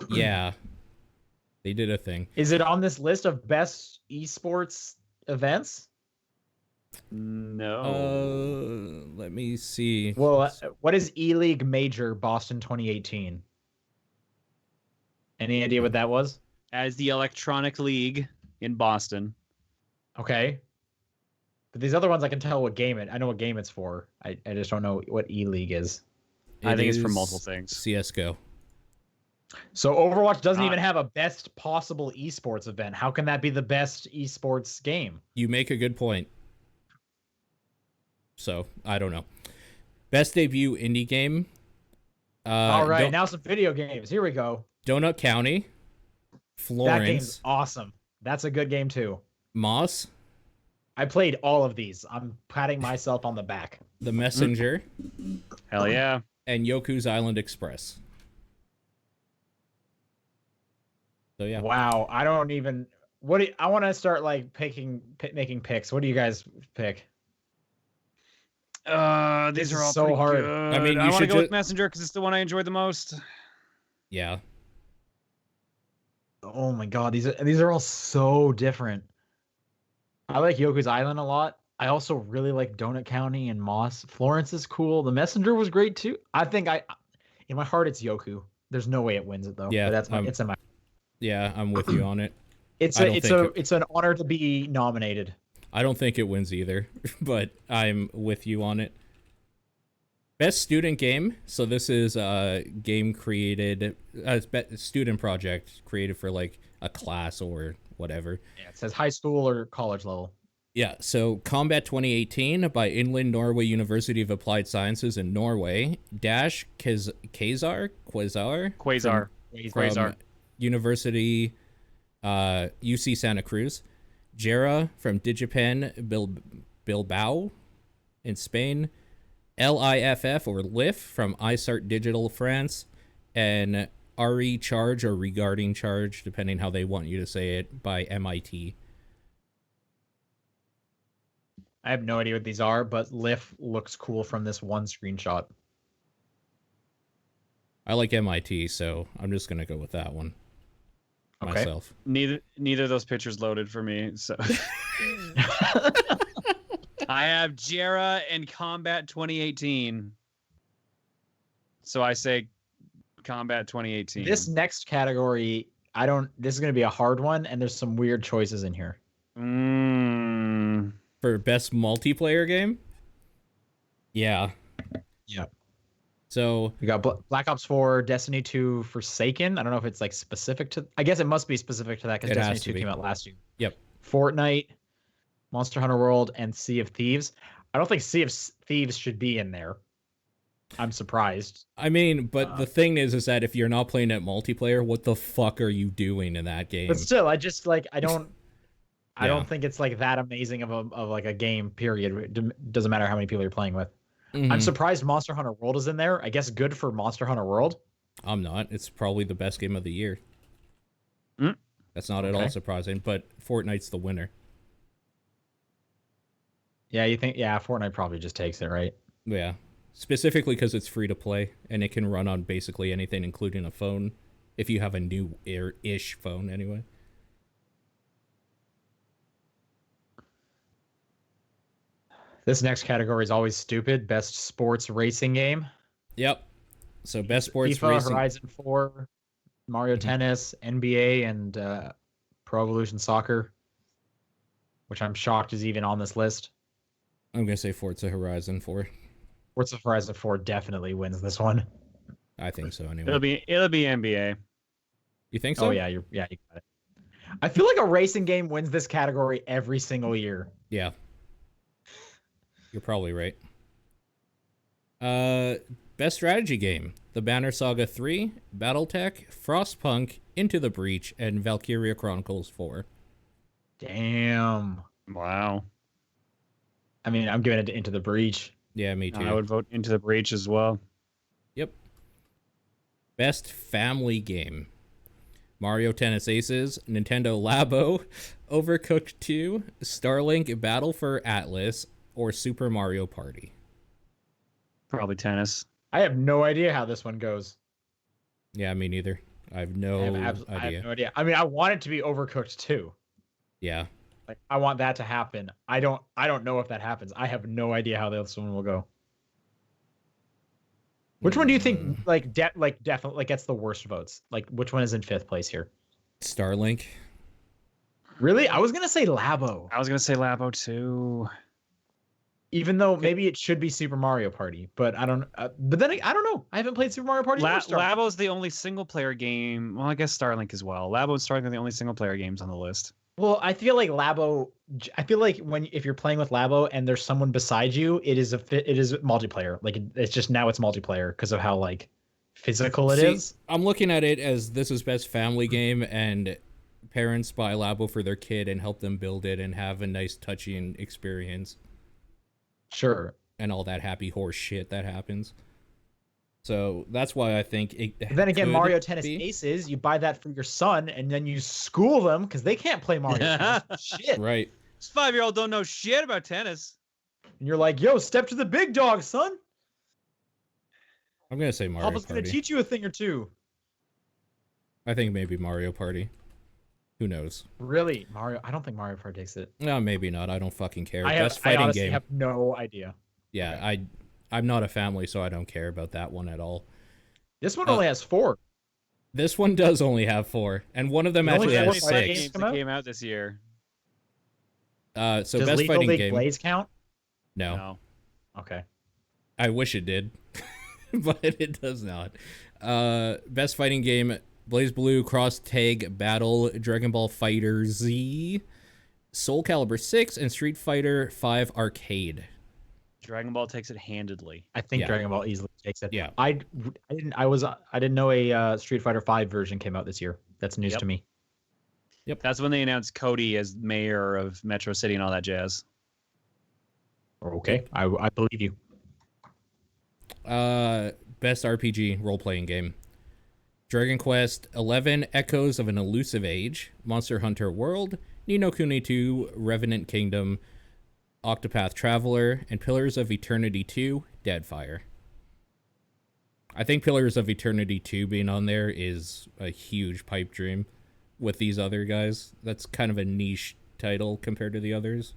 Yeah. They did a thing. Is it on this list of best esports events? No. Let me see. Well, what is E-League Major Boston 2018? Any idea what that was? As the Electronic League in Boston. Okay. But these other ones I can tell what game I know what game it's for. I just don't know what E-League is. I think it's for is multiple things. CSGO. So Overwatch doesn't even have a best possible esports event. How can that be the best esports game? You make a good point. So, I don't know. Best debut indie game. All right, now some video games. Here we go. Donut County. That game's Florence. awesome. That's a good game too. Moss. I played all of these. I'm patting myself on the back. The Messenger. Hell yeah. And Yoku's Island Express. So, yeah. Wow, I don't even. I want to start like making picks. What do you guys pick? These This are is all so pretty hard. good. I mean, I you want to should go with Messenger because it's the one I enjoyed the most. Yeah. Oh my god, these are all so different. I like Yoku's Island a lot. I also really like Donut County and Moss. Florence is cool. The Messenger was great too. I think in my heart, it's Yoku. There's no way it wins it though. Yeah, But it's in my. Yeah, I'm with you on it. It's an honor to be nominated. I don't think it wins either, but I'm with you on it. Best student game. So this is a game created, student project created for like a class or whatever. Yeah, it says high school or college level. Yeah, so Combat 2018 by Inland Norway University of Applied Sciences in Norway. Dash Quasar from University UC Santa Cruz. Jera from Digipen Bilbao in Spain. LIFF or LIF from iSart Digital France. And RE Charge or Regarding Charge, depending how they want you to say it, by MIT. I have no idea what these are, but Lif looks cool from this one screenshot. I like MIT, so I'm just gonna go with that one. Okay. Myself. Neither of those pictures loaded for me, so I have Jera and Combat 2018. So I say Combat 2018. This next category, this is going to be a hard one, and there's some weird choices in here. For best multiplayer game? Yeah. Yeah. So we got Black Ops 4, Destiny 2, Forsaken. I don't know if it's like specific to. I guess it must be specific to that because Destiny 2 came out last year. Yep. Fortnite, Monster Hunter World, and Sea of Thieves. I don't think Sea of Thieves should be in there. I'm surprised. I mean, but the thing is that if you're not playing it multiplayer, what the fuck are you doing in that game? But still, I just like I don't think it's like that amazing of like a game. Period. It doesn't matter how many people you're playing with. Mm-hmm. I'm surprised Monster Hunter World is in there. I guess good for Monster Hunter World. I'm not. It's probably the best game of the year. That's not at all surprising, but Fortnite's the winner. Yeah, you think? Yeah, Fortnite probably just takes it, right? Yeah. Specifically because it's free to play, and it can run on basically anything, including a phone, if you have a new-ish phone, anyway. This next category is always stupid. Best sports racing game. Yep. So best sports FIFA, racing. Horizon 4, Mario Tennis, NBA, and Pro Evolution Soccer, which I'm shocked is even on this list. I'm going to say Forza Horizon 4. Forza Horizon 4 definitely wins this one. I think so anyway. It'll be NBA. You think so? Oh yeah, you got it. I feel like a racing game wins this category every single year. Yeah. You're probably right. Best strategy game: The Banner Saga 3, BattleTech, Frostpunk, Into the Breach, and Valkyria Chronicles 4. Damn. Wow. I mean, I'm giving it to Into the Breach. Yeah, me too. I would vote Into the Breach as well. Yep. Best family game: Mario Tennis Aces, Nintendo Labo, Overcooked 2, Starlink Battle for Atlas, or Super Mario Party. Probably tennis. I have no idea how this one goes. Yeah, me neither. I have no I idea. have no idea. I mean, I want it to be Overcooked too. Yeah. Like, I want that to happen. I don't know if that happens. I have no idea how this one will go. Which one do you think definitely gets the worst votes? Like, which one is in 5th place here? Starlink. Really? I was gonna say Labo. I was gonna say Labo too. Even though maybe it should be Super Mario Party, but I don't. But then I don't know. I haven't played Super Mario Party. Labo's the only single player game. Well, I guess Starlink as well. Labo and Starlink are the only single player games on the list. Well, I feel like Labo. I feel like if you're playing with Labo and there's someone beside you, it is multiplayer. Like it's just now it's multiplayer because of how like physical it is. I'm looking at it as this is best family game, and parents buy Labo for their kid and help them build it and have a nice touching experience. Sure. And all that happy horse shit that happens. So that's why I think it. But then again, Mario Tennis be. Aces, you buy that for your son, and then you school them because they can't play Mario Tennis. Shit. Right. This 5-year-old don't know shit about tennis. And you're like, yo, step to the big dog, son. I'm gonna say Mario Papa's Party. gonna teach you a thing or two. I think maybe Mario Party. Who knows? Really, Mario? I don't think Mario Party takes it. No, maybe not. I don't fucking care. I honestly have no idea. Yeah, okay. I'm not a family, so I don't care about that one at all. This one only has 4. This one does only have 4, and one of them actually has 6. Games that came out this year. So does best Lethal fighting League game. Blaze count? No. Okay. I wish it did, but it does not. Best fighting game: Blaze Blue, Cross Tag Battle, Dragon Ball Fighter Z, Soul Calibur 6, and Street Fighter 5 Arcade. Dragon Ball takes it handedly. I think Dragon Ball easily takes it. Yeah. I didn't know a Street Fighter 5 version came out this year. That's news to me. Yep. That's when they announced Cody as mayor of Metro City and all that jazz. Okay. I believe you. Best RPG role-playing game: Dragon Quest XI: Echoes of an Elusive Age, Monster Hunter World, Ni no Kuni 2: Revenant Kingdom, Octopath Traveler, and Pillars of Eternity 2: Deadfire. I think Pillars of Eternity 2 being on there is a huge pipe dream with these other guys. That's kind of a niche title compared to the others.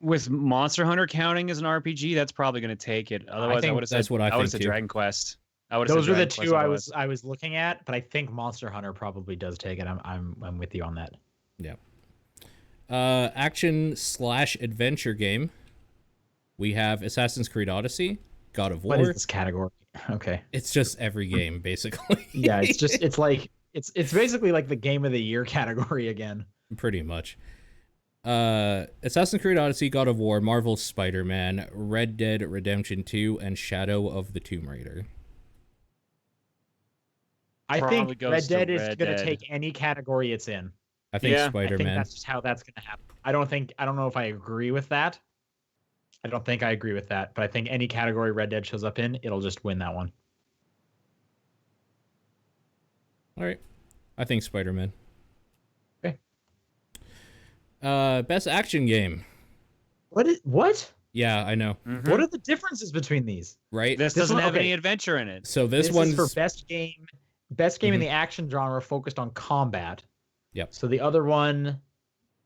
With Monster Hunter counting as an RPG, that's probably going to take it. Otherwise, I would have said Dragon Quest. Those were the two I was looking at, but I think Monster Hunter probably does take it. I'm with you on that. Yeah. Action/adventure game. We have Assassin's Creed Odyssey, God of War. What is this category? Okay. It's just every game basically. Yeah, it's basically like the game of the year category again. Pretty much. Assassin's Creed Odyssey, God of War, Marvel's Spider-Man, Red Dead Redemption 2, and Shadow of the Tomb Raider. I think Red Dead is going to take any category it's in. I think Spider-Man. I think that's just how that's going to happen. I don't know if I agree with that. I don't think I agree with that, but I think any category Red Dead shows up in, it'll just win that one. All right. I think Spider-Man. Okay. Best action game. What? Yeah, I know. Mm-hmm. What are the differences between these? Right? This doesn't have any adventure in it. So this one's is for best game in the action genre focused on combat. Yep. So the other one.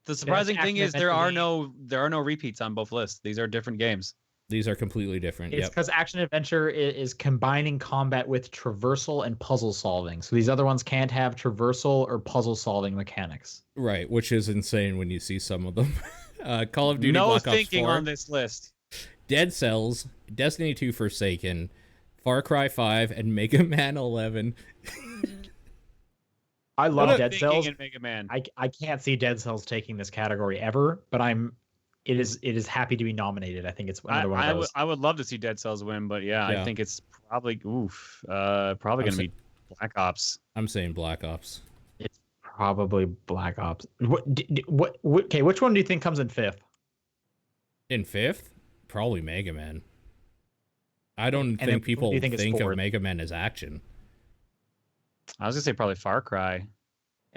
The surprising thing is there are no repeats on both lists. These are different games. These are completely different. It's because action adventure is combining combat with traversal and puzzle solving. So these other ones can't have traversal or puzzle solving mechanics. Right, which is insane when you see some of them. Call of Duty Black Ops 4. No thinking on this list. Dead Cells, Destiny 2 Forsaken, Far Cry 5, and Mega Man 11. I love Dead Thinking Cells. in Mega Man. I can't see Dead Cells taking this category ever, but it is happy to be nominated. I think it's another one of those. I would love to see Dead Cells win, but yeah, Yeah. I think it's probably probably gonna be Black Ops. I'm saying Black Ops. It's probably Black Ops. Okay, which one do you think comes in fifth? In fifth, probably Mega Man. I don't think people think of Mega Man as action. I was gonna say probably Far Cry.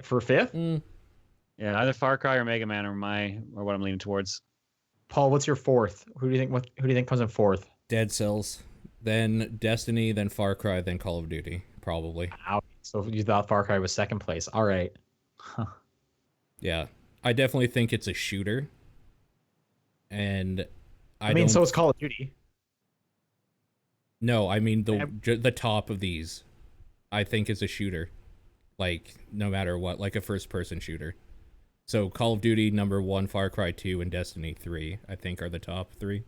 For fifth? Yeah, either Far Cry or Mega Man or what I'm leaning towards. Paul, what's your fourth? Who do you think comes in fourth? Dead Cells, then Destiny, then Far Cry, then Call of Duty, probably. Wow. So you thought Far Cry was second place. All right. Huh. Yeah. I definitely think it's a shooter. And I mean, so is Call of Duty. No, I mean the top of these, I think is a shooter. Like, no matter what, like a first-person shooter. So Call of Duty number 1, Far Cry 2, and Destiny 3, I think, are the top 3.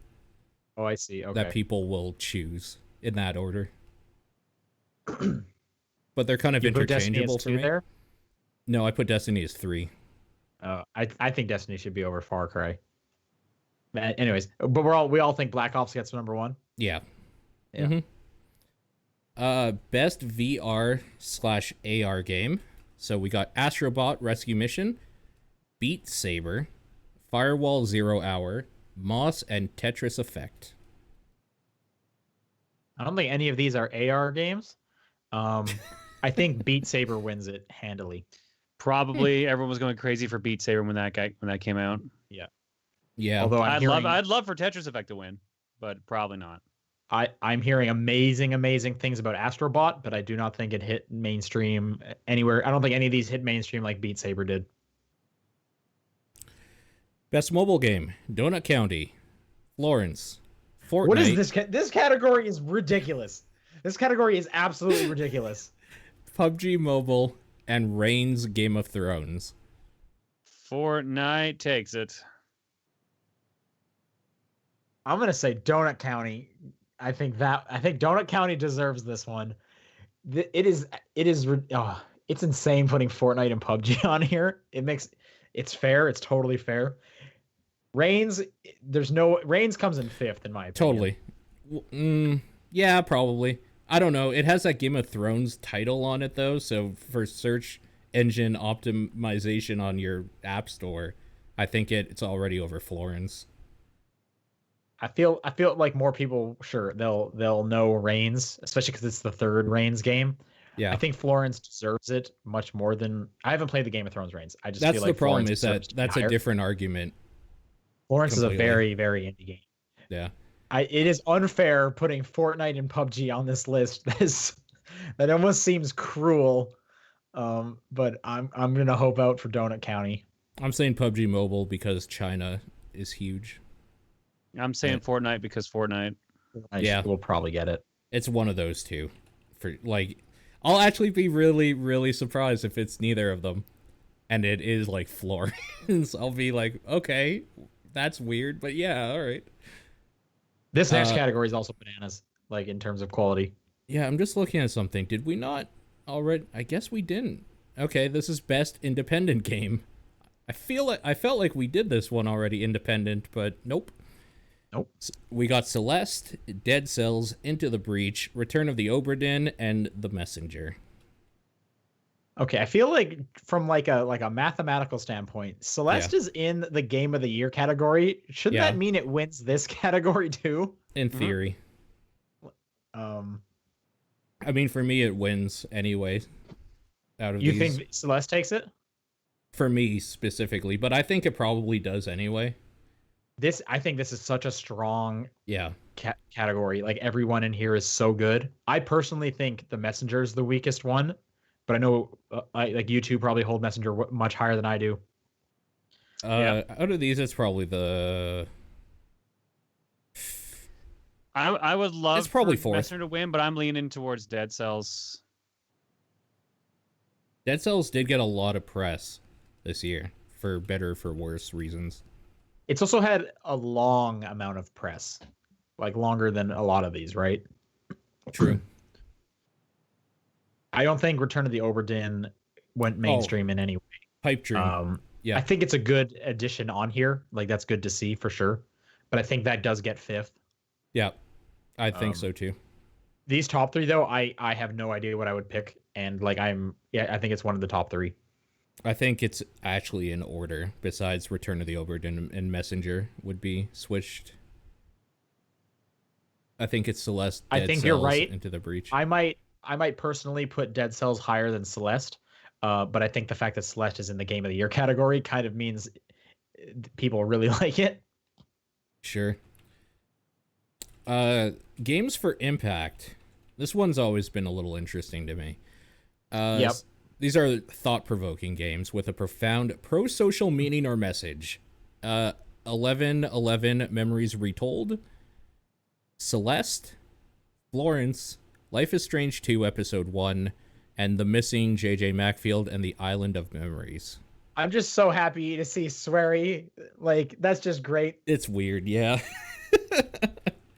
Oh, I see. Okay. That people will choose in that order. But they're kind of interchangeable for me. There? No, I put Destiny as 3. I think Destiny should be over Far Cry. Anyways, but we all think Black Ops gets number 1. Yeah. Yeah. Best VR/AR game. So we got Astrobot Rescue Mission, Beat Saber, Firewall Zero Hour, Moss, and Tetris Effect. I don't think any of these are AR games. I think Beat Saber wins it handily. Probably everyone was going crazy for Beat Saber when that came out. Yeah. Yeah. Although I'd love for Tetris Effect to win, but probably not. I'm hearing amazing things about Astrobot, but I do not think it hit mainstream anywhere. I don't think any of these hit mainstream like Beat Saber did. Best mobile game: Donut County, Florence, Fortnite. What is this? This category is ridiculous. This category is absolutely ridiculous. PUBG Mobile and Reigns Game of Thrones. Fortnite takes it. I'm gonna say Donut County. I think Donut County deserves this one. It's insane putting Fortnite and PUBG on here. It's fair. It's totally fair. Reigns comes in fifth in my opinion. Totally. Yeah, probably. I don't know. It has that Game of Thrones title on it though, so for search engine optimization on your app store, I think it's already over Florence. I feel like more people, sure, they'll know Reigns, especially because it's the third Reigns game. Yeah, I think Florence deserves it much more than I haven't played the Game of Thrones Reigns. I just feel like the problem Florence is that's a different argument. Florence completely. Is a very, very indie game. Yeah, it is unfair putting Fortnite and PUBG on this list. That almost seems cruel. But I'm gonna hope out for Donut County. I'm saying PUBG Mobile because China is huge. I'm saying Fortnite because Fortnite. We'll probably get it. It's one of those two. I'll actually be really, really surprised if it's neither of them, and it is like Florence. I'll be like, okay, that's weird, but yeah, all right. This next category is also bananas, like in terms of quality. Yeah, I'm just looking at something. Did we not already? I guess we didn't. Okay, this is best independent game. I felt like we did this one already, independent, but nope. Nope. We got Celeste, Dead Cells, Into the Breach, Return of the Obra Dinn, and The Messenger. Okay, I feel like from like a mathematical standpoint, Celeste is in the Game of the Year category. Shouldn't that mean it wins this category too? In theory. I mean, for me, it wins anyway. Out of you think Celeste takes it? For me specifically, but I think it probably does anyway. I think this is such a strong category. Like everyone in here is so good. I personally think The Messenger is the weakest one, but I know like you two probably hold Messenger much higher than I do. Out of these, it's probably the. I would love it's probably for fourth. Messenger to win, but I'm leaning towards Dead Cells. Dead Cells did get a lot of press this year, for better or for worse reasons. It's also had a long amount of press, like longer than a lot of these, right? True. I don't think Return of the Oberdin went mainstream in any way. Pipe dream. Yeah. I think it's a good addition on here. Like, that's good to see for sure. But I think that does get fifth. Yeah, I think so too. These top three, though, I have no idea what I would pick. And like, I think it's one of the top three. I think it's actually in order. Besides Return of the Oberdin and Messenger would be switched. I think it's Celeste. I think you're right. Into the Breach. I might personally put Dead Cells higher than Celeste. But I think the fact that Celeste is in the Game of the Year category kind of means people really like it. Sure. Games for Impact. This one's always been a little interesting to me. Yep. These are thought-provoking games with a profound pro-social meaning or message. 11 Memories Retold, Celeste, Florence, Life is Strange 2 Episode 1, and The Missing J.J. Macfield and the Island of Memories. I'm just so happy to see Swery. Like, that's just great. It's weird, yeah.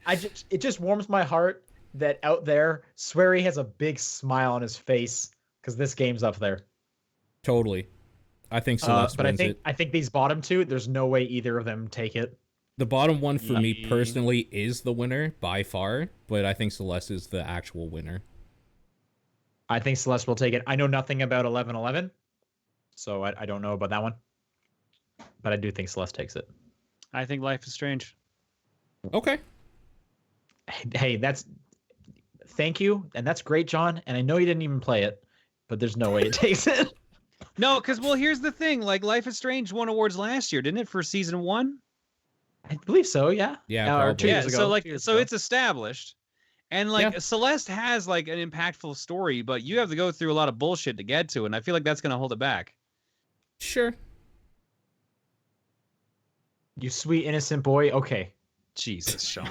It just warms my heart that out there, Swery has a big smile on his face because this game's up there. Totally. I think Celeste but wins it. I think these bottom two, there's no way either of them take it. The bottom one for me personally is the winner by far, but I think Celeste is the actual winner. I think Celeste will take it. I know nothing about 11-11, so I don't know about that one. But I do think Celeste takes it. I think Life is Strange. Okay. Hey, thank you, and that's great, John. And I know you didn't even play it, but there's no way it takes it. No, because here's the thing. Like, Life is Strange won awards last year, didn't it, for season 1? I believe so. Yeah. Yeah. Or 2 years ago. So it's established, and Celeste has like an impactful story, but you have to go through a lot of bullshit to get to it, and I feel like that's gonna hold it back. Sure. You sweet innocent boy. Okay. Jesus, Sean.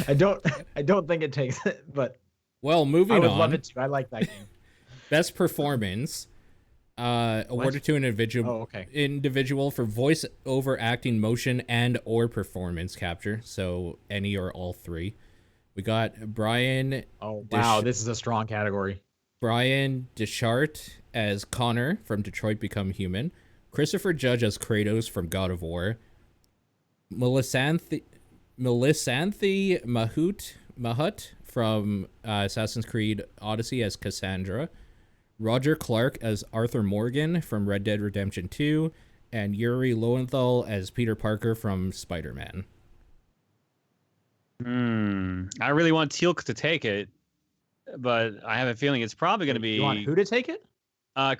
I don't think it takes it, but moving on. I would love it too. I like that game. Best performance. Awarded to an individual for voice over acting, motion, and or performance capture. So any or all three. We got Brian. Oh wow, this is a strong category. Brian Deschart as Connor from Detroit Become Human. Christopher Judge as Kratos from God of War. Melisanthe Mahut from Assassin's Creed Odyssey as Cassandra. Roger Clark as Arthur Morgan from Red Dead Redemption 2, and Yuri Lowenthal as Peter Parker from Spider-Man. I really want Teal'c to take it, but I have a feeling it's probably going to be... You want who to take it?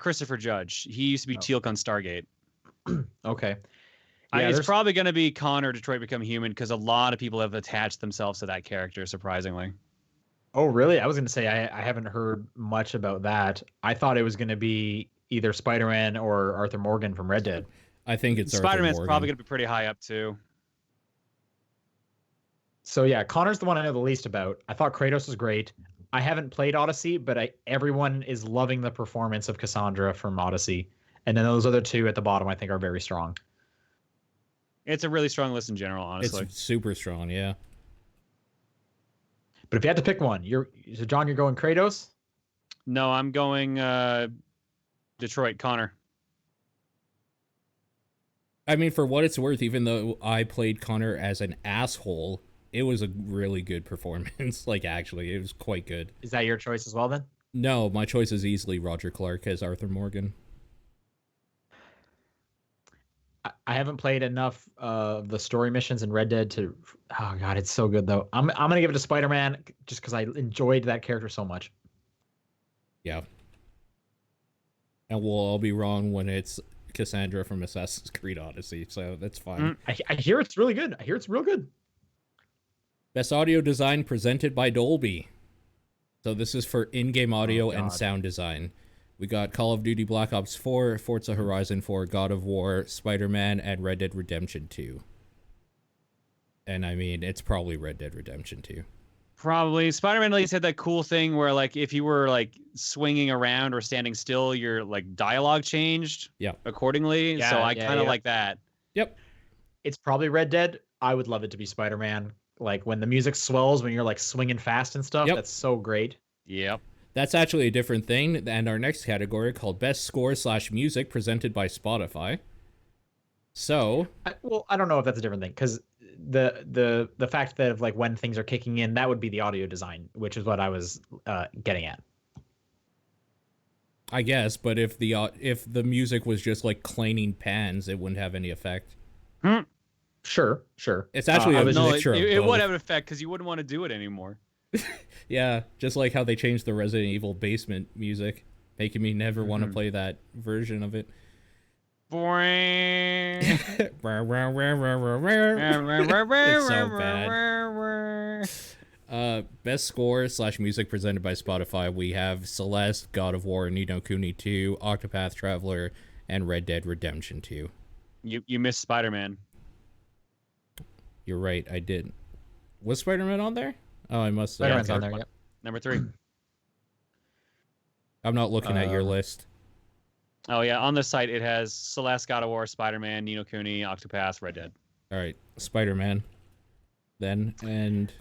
Christopher Judge. He used to be Teal'c on Stargate. Okay. It's probably going to be Connor, Detroit Become Human, because a lot of people have attached themselves to that character, surprisingly. Oh, really? I was going to say I haven't heard much about that. I thought it was going to be either Spider-Man or Arthur Morgan from Red Dead. I think it's Spider-Man's probably going to be pretty high up, too. So, yeah, Connor's the one I know the least about. I thought Kratos was great. I haven't played Odyssey, but everyone is loving the performance of Cassandra from Odyssey. And then those other two at the bottom, I think, are very strong. It's a really strong list in general, honestly. It's super strong, yeah. But if you had to pick one, so John, you're going Kratos? No, I'm going Detroit, Connor. I mean, for what it's worth, even though I played Connor as an asshole, it was a really good performance. Like, actually, it was quite good. Is that your choice as well, then? No, my choice is easily Roger Clark as Arthur Morgan. I haven't played enough of the story missions in Red Dead to... Oh, God, it's so good, though. I'm going to give it to Spider-Man just because I enjoyed that character so much. Yeah. And we'll all be wrong when it's Cassandra from Assassin's Creed Odyssey, so that's fine. I hear it's really good. I hear it's real good. Best audio design presented by Dolby. So this is for in-game audio and sound design. We got Call of Duty Black Ops 4, Forza Horizon 4, God of War, Spider-Man, and Red Dead Redemption 2. And I mean, it's probably Red Dead Redemption 2. Probably. Spider-Man at least had that cool thing where, like, if you were, like, swinging around or standing still, your, like, dialogue changed accordingly. Yeah, so I kind of like that. Yep. It's probably Red Dead. I would love it to be Spider-Man. like when the music swells when you're like swinging fast and stuff. Yep. That's so great. Yep. That's actually a different thing, and our next category called Best Score / Music presented by Spotify. So, I don't know if that's a different thing because the fact that like when things are kicking in, that would be the audio design, which is what I was getting at. I guess, but if the music was just like clanging pans, it wouldn't have any effect. Sure. It's actually a mixture of it both. would have an effect because you wouldn't want to do it anymore. Yeah, just like how they changed the Resident Evil basement music, making me never want to play that version of it. It's so bad. Best score / music presented by Spotify. We have Celeste, God of War, Ni no Kuni 2, Octopath Traveler, and Red Dead Redemption 2. You missed Spider-Man. You're right, I did. Was Spider-Man on there? Oh, I must have. Spider-Man's on there. Yep. Number 3. I'm not looking at your list. Oh yeah, on the site it has Celeste, God of War, Spider-Man, Ni no Kuni, Octopath, Red Dead. All right, Spider-Man. Then and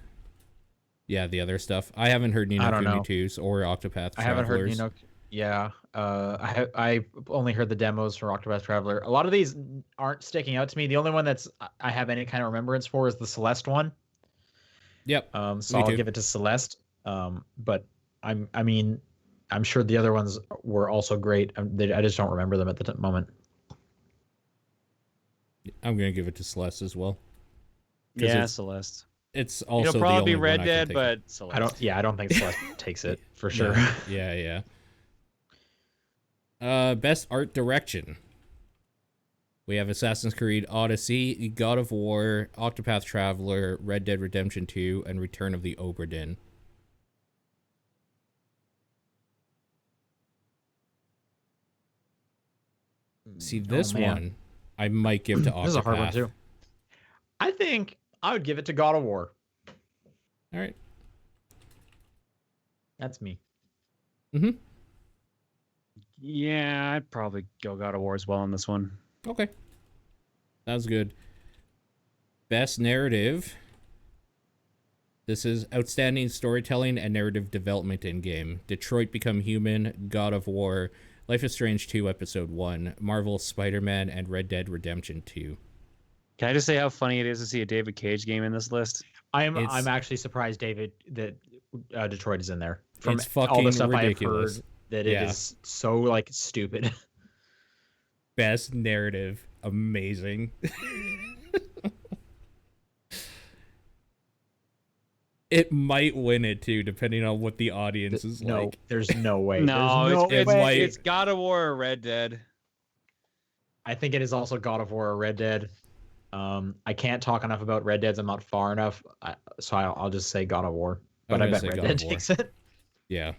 yeah, the other stuff. I haven't heard Ni no Kuni 2s or Octopath Travelers. I haven't heard Ni no. Yeah, I only heard the demos for Octopath Traveler. A lot of these aren't sticking out to me. The only one that's I have any kind of remembrance for is the Celeste one. Yep. So I'll give it to Celeste. But I'm sure the other ones were also great. I just don't remember them at the moment. I'm gonna give it to Celeste as well. Yeah, Celeste. It's also It'll probably be the only Red one Dead, but Celeste. I don't think Celeste takes it for sure. Yeah. Best art direction. We have Assassin's Creed Odyssey, God of War, Octopath Traveler, Red Dead Redemption 2, and Return of the Obra Dinn. See, this one I might give to Octopath. This is a hard one too. I think I would give it to God of War. All right. That's me. Mm-hmm. Yeah, I'd probably go God of War as well on this one. Okay. That was good. Best narrative. This is outstanding storytelling and narrative development in game. Detroit Become Human, God of War, Life is Strange 2 Episode 1, Marvel's Spider-Man, and Red Dead Redemption 2. Can I just say how funny it is to see a David Cage game in this list? I'm actually surprised, David, that Detroit is in there. From it's fucking all the stuff ridiculous. I have heard that it is so like stupid. Best narrative, amazing. It might win it too, depending on what the audience is like. There's no way. It's God of War or Red Dead. I think it is also God of War or Red Dead. I can't talk enough about Red Dead. I'm not far enough, so I'll just say God of War. But I bet Red Dead takes it. Yeah.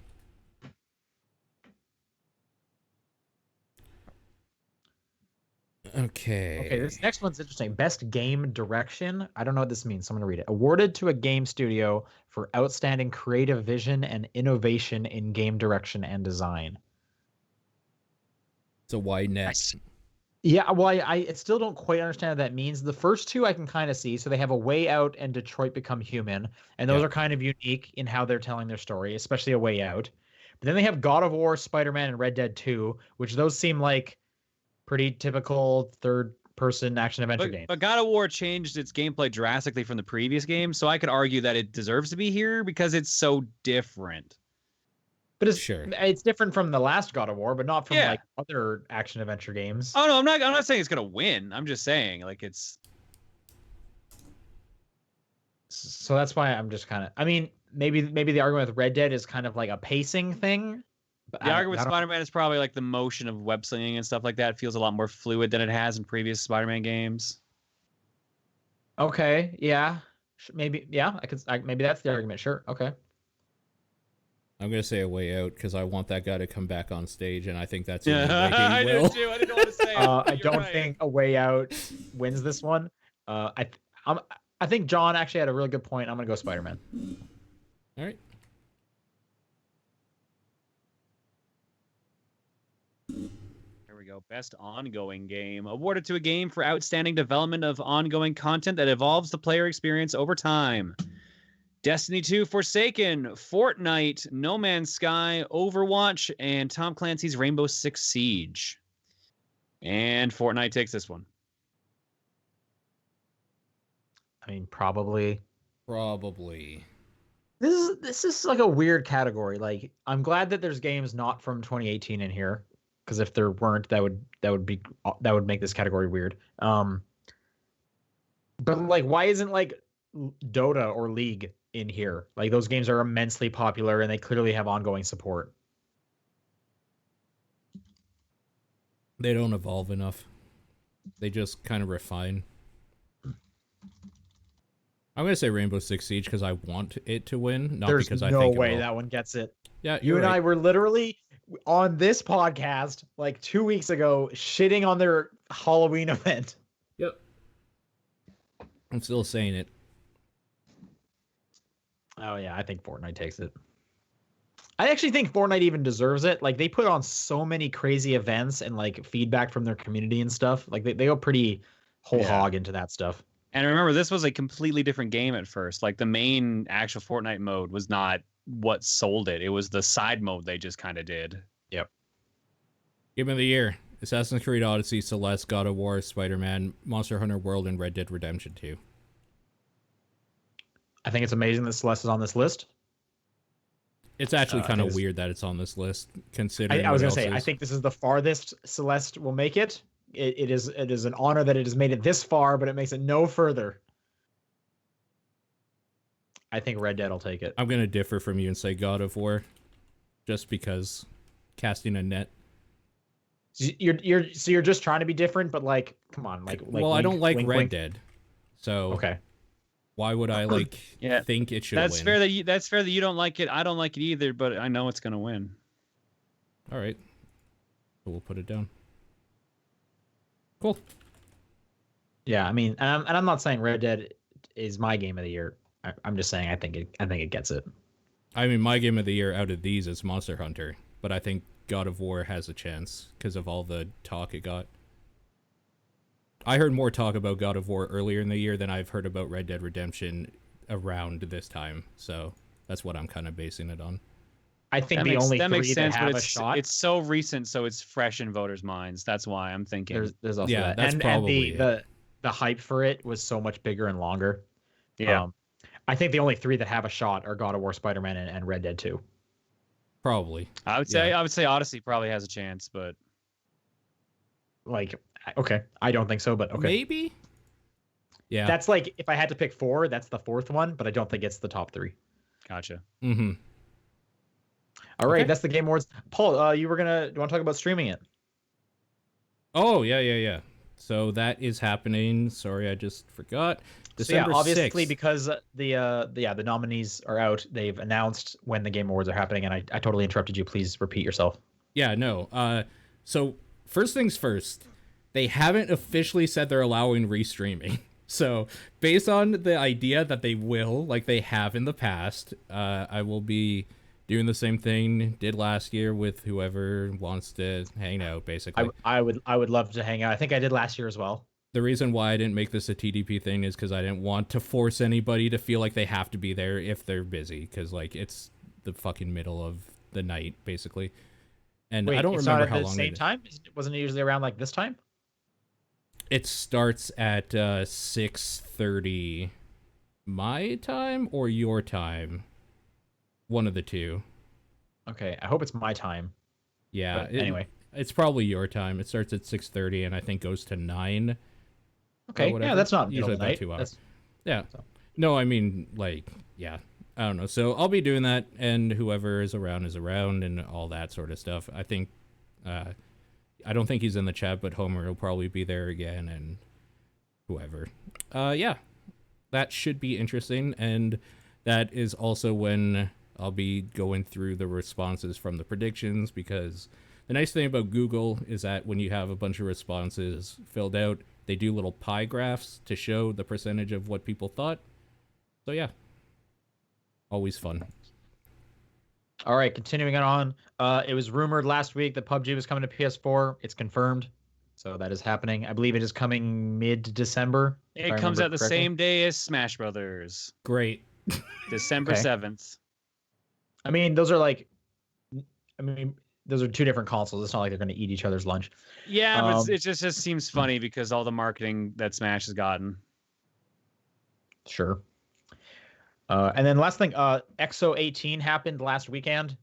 Okay, this next one's interesting. Best game direction. I don't know what this means, so I'm going to read it. Awarded to a game studio for outstanding creative vision and innovation in game direction and design. It's a wide net. Yeah, well, I still don't quite understand what that means. The first two I can kind of see. So they have A Way Out and Detroit Become Human, and those are kind of unique in how they're telling their story, especially A Way Out. But then they have God of War, Spider-Man, and Red Dead 2, which those seem like pretty typical third-person action-adventure games. But God of War changed its gameplay drastically from the previous game, so I could argue that it deserves to be here because it's so different. But it's different from the last God of War, but not from like other action-adventure games. Oh no, I'm not saying it's gonna win. I'm just saying like it's. So that's why I'm just kind of. I mean, maybe the argument with Red Dead is kind of like a pacing thing. The argument with Spider-Man is probably like the motion of web slinging and stuff like that. It feels a lot more fluid than it has in previous Spider-Man games. Okay, yeah, maybe, yeah, maybe that's the argument. Sure, okay. I'm gonna say A Way Out because I want that guy to come back on stage, and I think that's the only way he will. I do too. I didn't know what to say. I don't think A Way Out wins this one. I think John actually had a really good point. I'm gonna go Spider-Man. All right. Here we go. Best ongoing game. Awarded to a game for outstanding development of ongoing content that evolves the player experience over time. Destiny 2, Forsaken, Fortnite, No Man's Sky, Overwatch, and Tom Clancy's Rainbow Six Siege. And Fortnite takes this one. I mean, probably. This is like a weird category. Like, I'm glad that there's games not from 2018 in here, because if there weren't, that would make this category weird. But like, why isn't like Dota or League in here? Like, those games are immensely popular and they clearly have ongoing support. They don't evolve enough. They just kind of refine. I'm gonna say Rainbow Six Siege because I want it to win, not There's because I no think way it will. that one gets it. Yeah, You and right. I were literally on this podcast like 2 weeks ago shitting on their Halloween event. Yep. I'm still saying it. Oh yeah, I think Fortnite takes it. I actually think Fortnite even deserves it. Like, they put on so many crazy events and like feedback from their community and stuff. Like, they go pretty whole hog into that stuff. And remember, this was a completely different game at first. Like, the main actual Fortnite mode was not what sold it. It was the side mode they just kind of did. Yep. Game of the Year: Assassin's Creed Odyssey, Celeste, God of War, Spider-Man, Monster Hunter World, and Red Dead Redemption 2. I think it's amazing that Celeste is on this list. It's actually kind of weird that it's on this list, considering. I was going to say, I think this is the farthest Celeste will make it. It is an honor that it has made it this far, but it makes it no further. I think Red Dead will take it. I'm gonna differ from you and say God of War, just because casting a net. You're just trying to be different, but like, come on, like well, I don't like wink, Red wink. Dead, so Okay. Why would I think it should That's win? fair that you don't like it. I don't like it either, but I know it's gonna win. All right, so we'll put it down. Cool. Yeah, I mean, and I'm not saying Red Dead is my game of the year. I'm just saying I think it gets it. I mean, my game of the year out of these is Monster Hunter, but I think God of War has a chance because of all the talk it got. I heard more talk about God of War earlier in the year than I've heard about Red Dead Redemption around this time, so that's what I'm kind of basing it on. I think That the makes, only that three makes sense, that have but a shot. it's so recent, so it's fresh in voters' minds. That's why I'm thinking. There's also Yeah, that. that's probably and the hype for it was so much bigger and longer. Yeah. I think the only three that have a shot are God of War, Spider-Man, and Red Dead 2. Probably. I would say Odyssey probably has a chance, but Like, okay, I don't think so, but okay. Maybe. Yeah. That's like, if I had to pick four, that's the fourth one, but I don't think it's the top three. gotcha. Mm-hmm. All right, Okay. that's the Game Awards. Paul, do you want to talk about streaming it? Oh, yeah. So that is happening. Sorry, I just forgot. December obviously 6th. because the nominees are out, they've announced when the Game Awards are happening, and I totally interrupted you. Please repeat yourself. Yeah, no. So first things first, they haven't officially said they're allowing restreaming. So based on the idea that they will, like they have in the past, I will be doing the same thing did last year with whoever wants to hang out, basically. I would love to hang out. I think I did last year as well. The reason why I didn't make this a TDP thing is because I didn't want to force anybody to feel like they have to be there if they're busy, because like it's the fucking middle of the night, basically. And Wait, I don't it's remember not how at the long same time? Wasn't it usually around like this time? It starts at 6:30 my time or your time. One of the two. Okay, I hope it's my time. Yeah. But anyway, it's probably your time. It starts at 6:30 and I think goes to 9. okay, yeah, that's not usually middle about of the 2 night. hours. That's- Yeah. So. No, I mean, like, yeah. I don't know. So I'll be doing that, and whoever is around, and all that sort of stuff. I think, I don't think he's in the chat, but Homer will probably be there again, and whoever. Yeah. That should be interesting, and that is also when I'll be going through the responses from the predictions, because the nice thing about Google is that when you have a bunch of responses filled out, they do little pie graphs to show the percentage of what people thought. So yeah, always fun. All right, continuing on. It was rumored last week that PUBG was coming to PS4. It's confirmed. So that is happening. I believe it is coming mid-December. It comes out the same day as Smash Brothers. Great. December 7th. I mean, those are two different consoles. It's not like they're going to eat each other's lunch. Yeah, but it just seems funny because all the marketing that Smash has gotten. Sure. And then last thing, EXO 18 happened last weekend,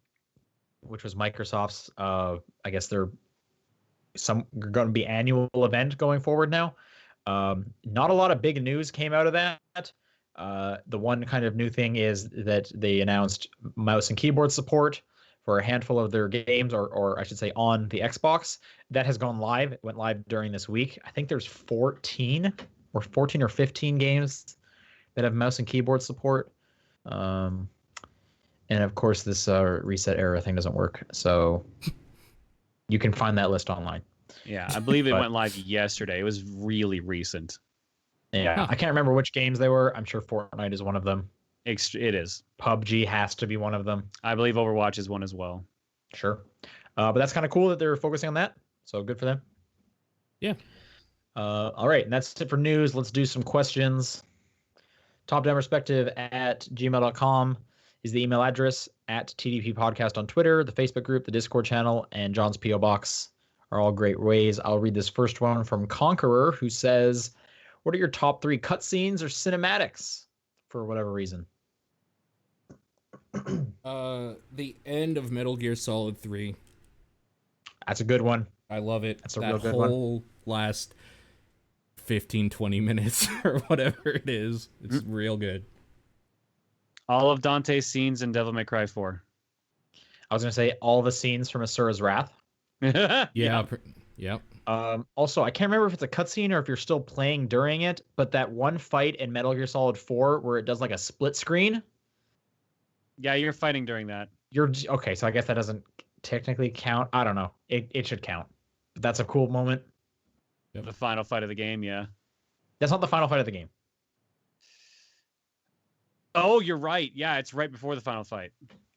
which was Microsoft's, I guess they're going to be annual event going forward now. Not a lot of big news came out of that. The one kind of new thing is that they announced mouse and keyboard support for a handful of their games, or I should say on the Xbox. That has gone live. It went live during this week. I think there's 14 or 15 games that have mouse and keyboard support. And of course, this reset era thing doesn't work. So you can find that list online. Yeah, I believe it went live yesterday. It was really recent. Yeah, I can't remember which games they were. I'm sure Fortnite is one of them. It is. PUBG has to be one of them. I believe Overwatch is one as well. Sure. But that's kind of cool that they're focusing on that. So good for them. Yeah. All right. And that's it for news. Let's do some questions. topdownperspective@gmail.com is the email address. @TDP Podcast on Twitter, the Facebook group, the Discord channel, and John's P.O. Box are all great ways. I'll read this first one from Conqueror, who says, what are your top 3 cutscenes or cinematics for whatever reason? The end of Metal Gear Solid 3. That's a good one. I love it. That's a real good one. That whole last 15-20 minutes or whatever it is. It's real good. All of Dante's scenes in Devil May Cry 4. I was going to say all the scenes from Asura's Wrath. Yeah. Yep. Also, I can't remember if it's a cutscene or if you're still playing during it, but that one fight in Metal Gear Solid 4 where it does like a split screen. Yeah, you're fighting during that. Okay, so I guess that doesn't technically count. I don't know. It should count. But that's a cool moment. Yep. The final fight of the game, yeah. That's not the final fight of the game. Oh, you're right. Yeah, it's right before the final fight.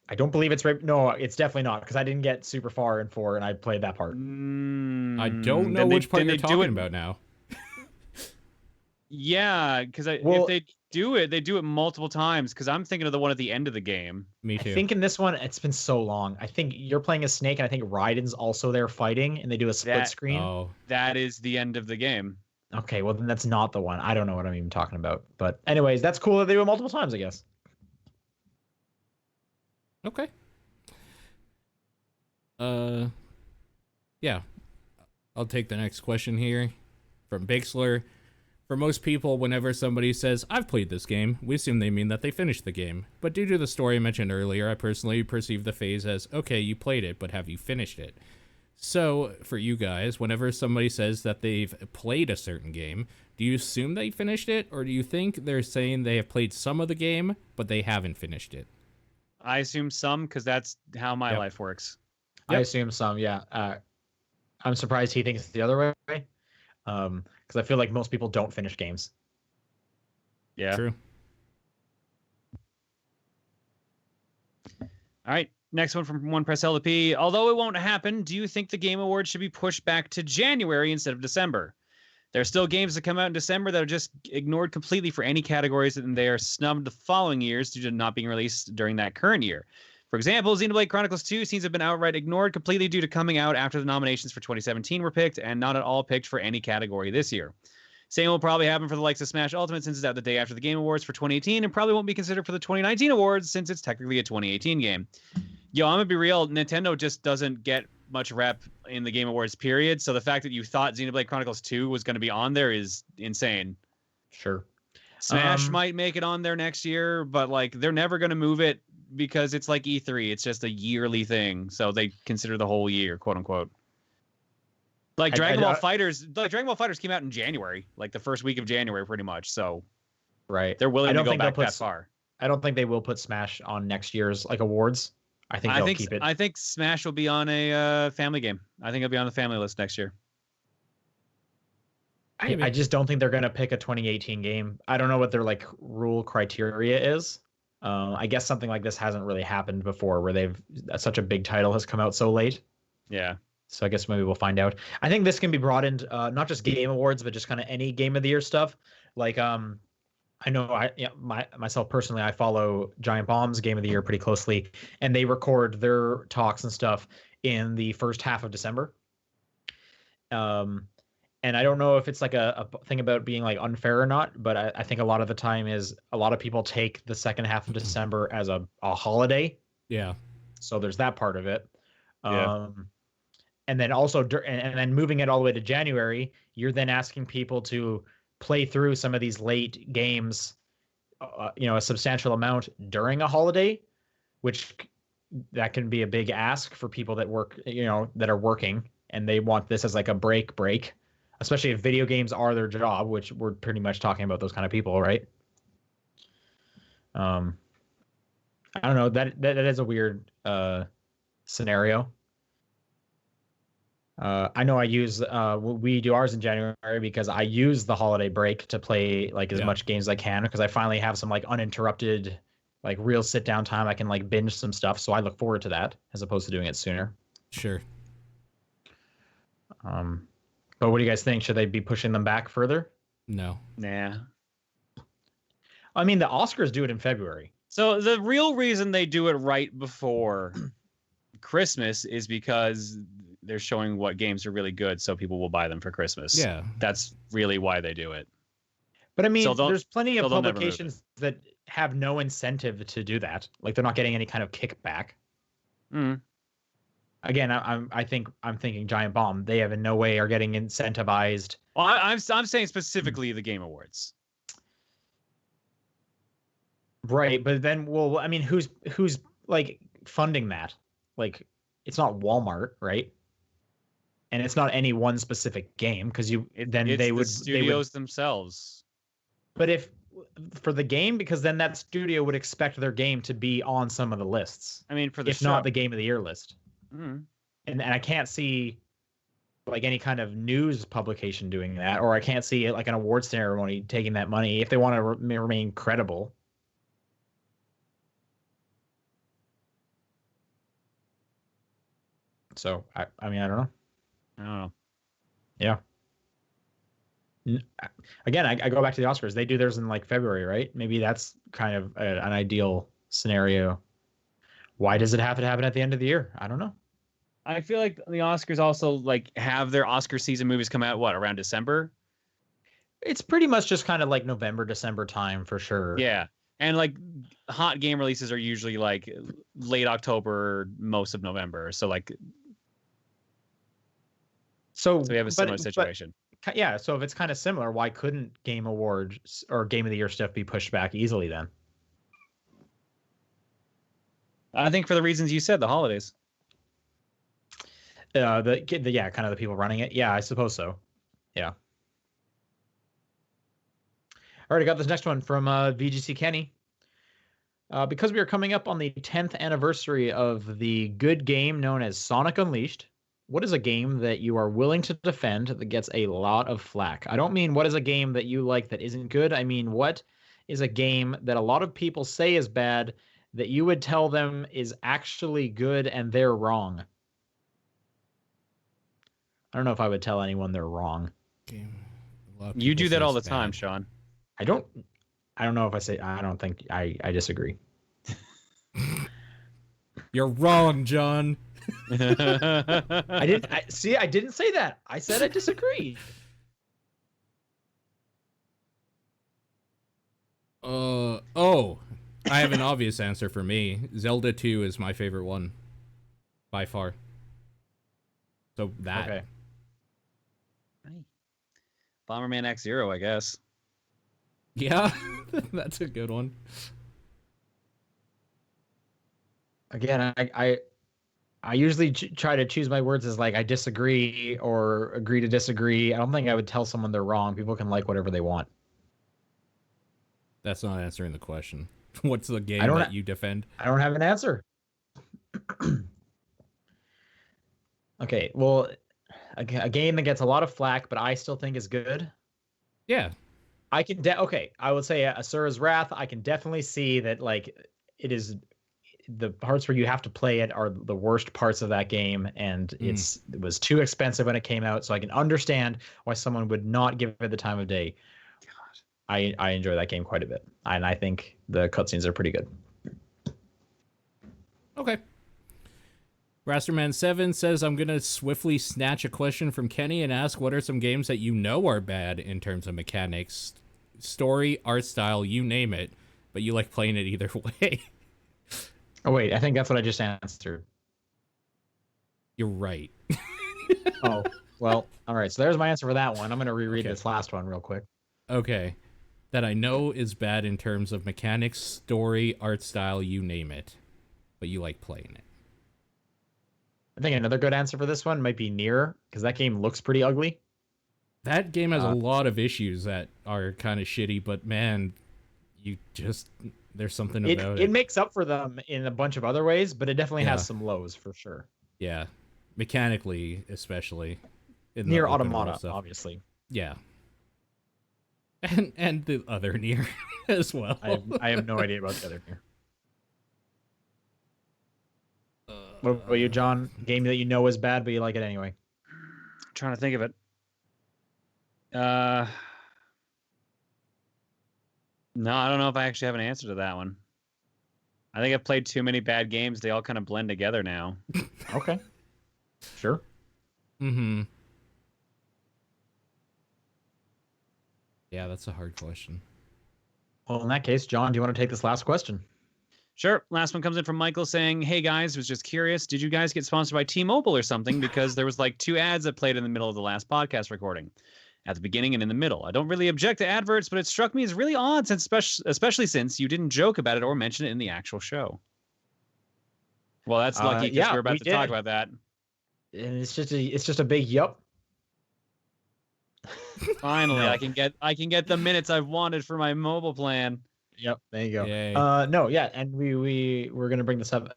I don't believe it's right. No, it's definitely not, because I didn't get super far in 4 and I played that part. I don't know which part you're talking about now. Yeah, because if they do it multiple times, because I'm thinking of the one at the end of the game. Me too. I think in this one, it's been so long. I think you're playing as Snake, and I think Raiden's also there fighting, and they do a split screen. Oh. That is the end of the game. Okay, well then that's not the one. I don't know what I'm even talking about. But anyways, that's cool that they do it multiple times, I guess. Okay. Yeah. I'll take the next question here from Bixler. For most people, whenever somebody says, I've played this game, we assume they mean that they finished the game. But due to the story I mentioned earlier, I personally perceive the phase as, okay, you played it, but have you finished it? So, for you guys, whenever somebody says that they've played a certain game, do you assume they finished it, or do you think they're saying they have played some of the game, but they haven't finished it? I assume some, because that's how my life works. Yep. I assume some, yeah. I'm surprised he thinks the other way, because I feel like most people don't finish games. Yeah. True. All right. Next one from One Press LP. Although it won't happen, do you think the Game Awards should be pushed back to January instead of December? There are still games that come out in December that are just ignored completely for any categories, and they are snubbed the following years due to not being released during that current year. For example, Xenoblade Chronicles 2 seems to have been outright ignored completely due to coming out after the nominations for 2017 were picked and not at all picked for any category this year. Same will probably happen for the likes of Smash Ultimate since it's out the day after the Game Awards for 2018 and probably won't be considered for the 2019 awards since it's technically a 2018 game. Yo, I'm gonna be real, Nintendo just doesn't get much rep in the Game Awards period, so the fact that you thought Xenoblade Chronicles 2 was going to be on there is insane. Sure. Smash might make it on there next year, but like they're never going to move it because it's like E3. It's just a yearly thing, so they consider the whole year, quote unquote. Like Dragon Ball Fighters came out in January, like the first week of January, pretty much. So, right, they're willing to go back that far. I don't think they will put Smash on next year's like awards. I think they'll keep it. I think Smash will be on a family game. I think it'll be on the family list next year. I just don't think they're going to pick a 2018 game. I don't know what their like rule criteria is. I guess something like this hasn't really happened before, where such a big title has come out so late. Yeah. So I guess maybe we'll find out. I think this can be brought into not just Game Awards, but just kind of any Game of the Year stuff. Like I know myself personally, I follow Giant Bomb's Game of the Year pretty closely, and they record their talks and stuff in the first half of December. And I don't know if it's like a thing about being like unfair or not, but I think a lot of the time is a lot of people take the second half of December as a holiday. Yeah. So there's that part of it. Yeah. And then also, and then moving it all the way to January, you're then asking people to play through some of these late games, a substantial amount during a holiday, which that can be a big ask for people that work, that are working, and they want this as like a break, especially if video games are their job, which we're pretty much talking about those kind of people, right? I don't know. That is a weird scenario. I know we do ours in January because I use the holiday break to play like as much games as I can, because I finally have some like uninterrupted, like real sit down time. I can like binge some stuff. So I look forward to that as opposed to doing it sooner. Sure. But what do you guys think? Should they be pushing them back further? No. Nah. I mean, the Oscars do it in February. So the real reason they do it right before Christmas is because they're showing what games are really good, so people will buy them for Christmas. Yeah. That's really why they do it. But I mean, there's plenty of publications that have no incentive to do that. Like they're not getting any kind of kickback. Again, I'm thinking Giant Bomb. They have in no way are getting incentivized. Well, I'm saying specifically the Game Awards. Right, but then, well, I mean, who's like funding that? Like, it's not Walmart, right? And it's not any one specific game, because the studios themselves. But if for the game, because then that studio would expect their game to be on some of the lists. I mean, for the if not the Game of the Year list. Mm. And I can't see like any kind of news publication doing that, or I can't see like an award ceremony taking that money if they want to remain credible. So I mean, I don't know. Yeah. Again, I go back to the Oscars. They do theirs in like February, right? Maybe that's kind of an ideal scenario. Why does it have to happen at the end of the year? I don't know. I feel like the Oscars also like have their Oscar season movies come out around December. It's pretty much just kind of like November, December time for sure. Yeah. And like hot game releases are usually like late October, most of November. So like so we have a similar situation. Yeah, so if it's kind of similar, why couldn't Game Awards or Game of the Year stuff be pushed back easily then? I think for the reasons you said, the holidays. Kind of the people running it. Yeah, I suppose so. Yeah. All right, I got this next one from VGC Kenny. Because we are coming up on the 10th anniversary of the good game known as Sonic Unleashed, what is a game that you are willing to defend that gets a lot of flack? I don't mean what is a game that you like that isn't good. I mean, what is a game that a lot of people say is bad that you would tell them is actually good and they're wrong? I don't know if I would tell anyone they're wrong. You do that all the time, Sean. I don't know if I don't think I disagree. You're wrong, John. I didn't say that. I said I disagree. I have an obvious answer for me. Zelda 2 is my favorite one by far. So that. Okay. Bomberman X-Zero, I guess. Yeah, that's a good one. Again, I usually try to choose my words as like I disagree or agree to disagree. I don't think I would tell someone they're wrong. People can like whatever they want. That's not answering the question. What's the game that you defend? I don't have an answer. Okay, well, a game that gets a lot of flack, but I still think is good. Yeah. I can I would say Asura's Wrath. I can definitely see that like it is the parts where you have to play it are the worst parts of that game, and it was too expensive when it came out. So I can understand why someone would not give it the time of day. God, I enjoy that game quite a bit, and I think the cutscenes are pretty good. Okay. Rasterman7 says, I'm going to swiftly snatch a question from Kenny and ask, what are some games that you know are bad in terms of mechanics, story, art style, you name it, but you like playing it either way? Oh, wait, I think that's what I just answered. You're right. Oh, well, all right. So there's my answer for that one. I'm going to reread this last one real quick. Okay. That I know is bad in terms of mechanics, story, art style, you name it, but you like playing it. I think another good answer for this one might be Nier, because that game looks pretty ugly. That game has a lot of issues that are kind of shitty, but man, there's something about it. It makes up for them in a bunch of other ways, but it definitely has some lows for sure. Yeah. Mechanically, especially. Nier Automata, obviously. Yeah. And the other Nier as well. I have no idea about the other Nier. What about you, John? Game that you know is bad, but you like it anyway. I'm trying to think of it. No, I don't know if I actually have an answer to that one. I think I've played too many bad games. They all kind of blend together now. Okay. Sure. Mm-hmm. Yeah, that's a hard question. Well, in that case, John, do you want to take this last question? Sure. Last one comes in from Michael saying, hey, guys, was just curious. Did you guys get sponsored by T-Mobile or something? Because there was like 2 ads that played in the middle of the last podcast recording. At the beginning and in the middle. I don't really object to adverts, but it struck me as really odd, especially since you didn't joke about it or mention it in the actual show. Well, that's lucky because we're about to talk about that. And it's just a big yup. Finally, I can get the minutes I've wanted for my mobile plan. Yep, there you go. Yay. And we're gonna bring this up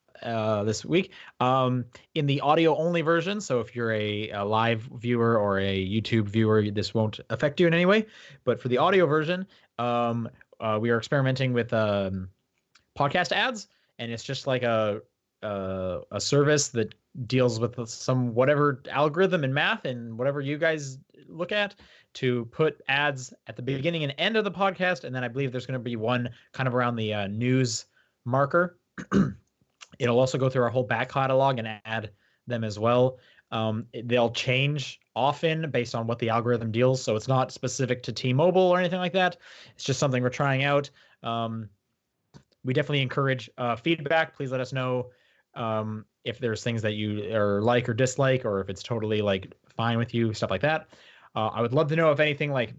this week in the audio only version. So if you're a live viewer or a YouTube viewer, this won't affect you in any way. But for the audio version, we are experimenting with podcast ads, and it's just like a service that deals with some whatever algorithm and math and whatever you guys look at to put ads at the beginning and end of the podcast. And then I believe there's going to be one kind of around the news marker. It'll also go through our whole back catalog and add them as well. They'll change often based on what the algorithm deals. So it's not specific to T-Mobile or anything like that. It's just something we're trying out. We definitely encourage feedback. Please let us know if there's things that you are like or dislike, or if it's totally like fine with you, stuff like that. I would love to know if anything like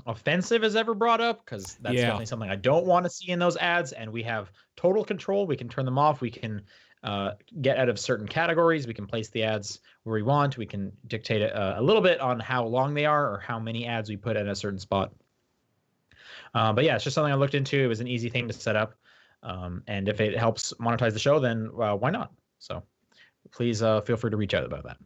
offensive is ever brought up, because that's definitely something I don't want to see in those ads. And we have total control. We can turn them off. We can get out of certain categories. We can place the ads where we want. We can dictate a little bit on how long they are or how many ads we put at a certain spot. But yeah, it's just something I looked into. It was an easy thing to set up. And if it helps monetize the show, then why not? So please feel free to reach out about that.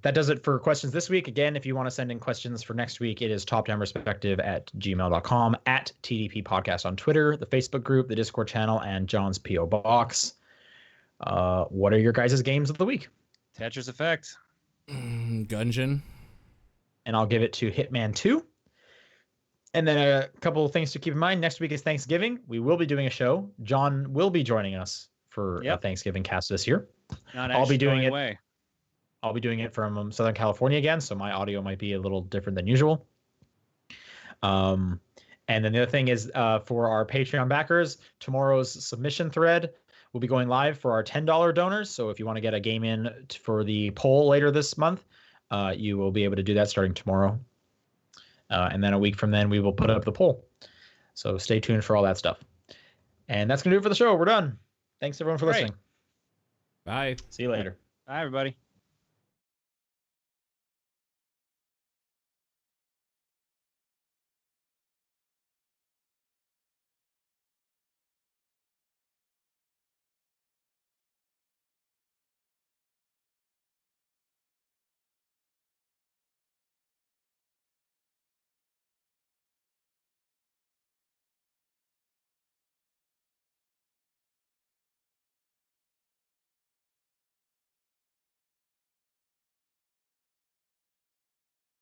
That does it for questions this week. Again, if you want to send in questions for next week, it is topdownperspective@gmail.com, at TDP Podcast on Twitter, the Facebook group, the Discord channel, and John's P.O. Box. What are your guys' games of the week? Tetris Effect. Gungeon. And I'll give it to Hitman 2. And then a couple of things to keep in mind. Next week is Thanksgiving. We will be doing a show. John will be joining us for a Thanksgiving cast this year. I'll be doing it. I'll be doing it from Southern California again, so my audio might be a little different than usual. And then the other thing is for our Patreon backers, tomorrow's submission thread will be going live for our $10 donors. So if you want to get a game in for the poll later this month, you will be able to do that starting tomorrow. And then a week from then, we will put up the poll. So stay tuned for all that stuff. And that's going to do it for the show. We're done. Thanks, everyone, for listening. Bye. See you later. Bye, everybody.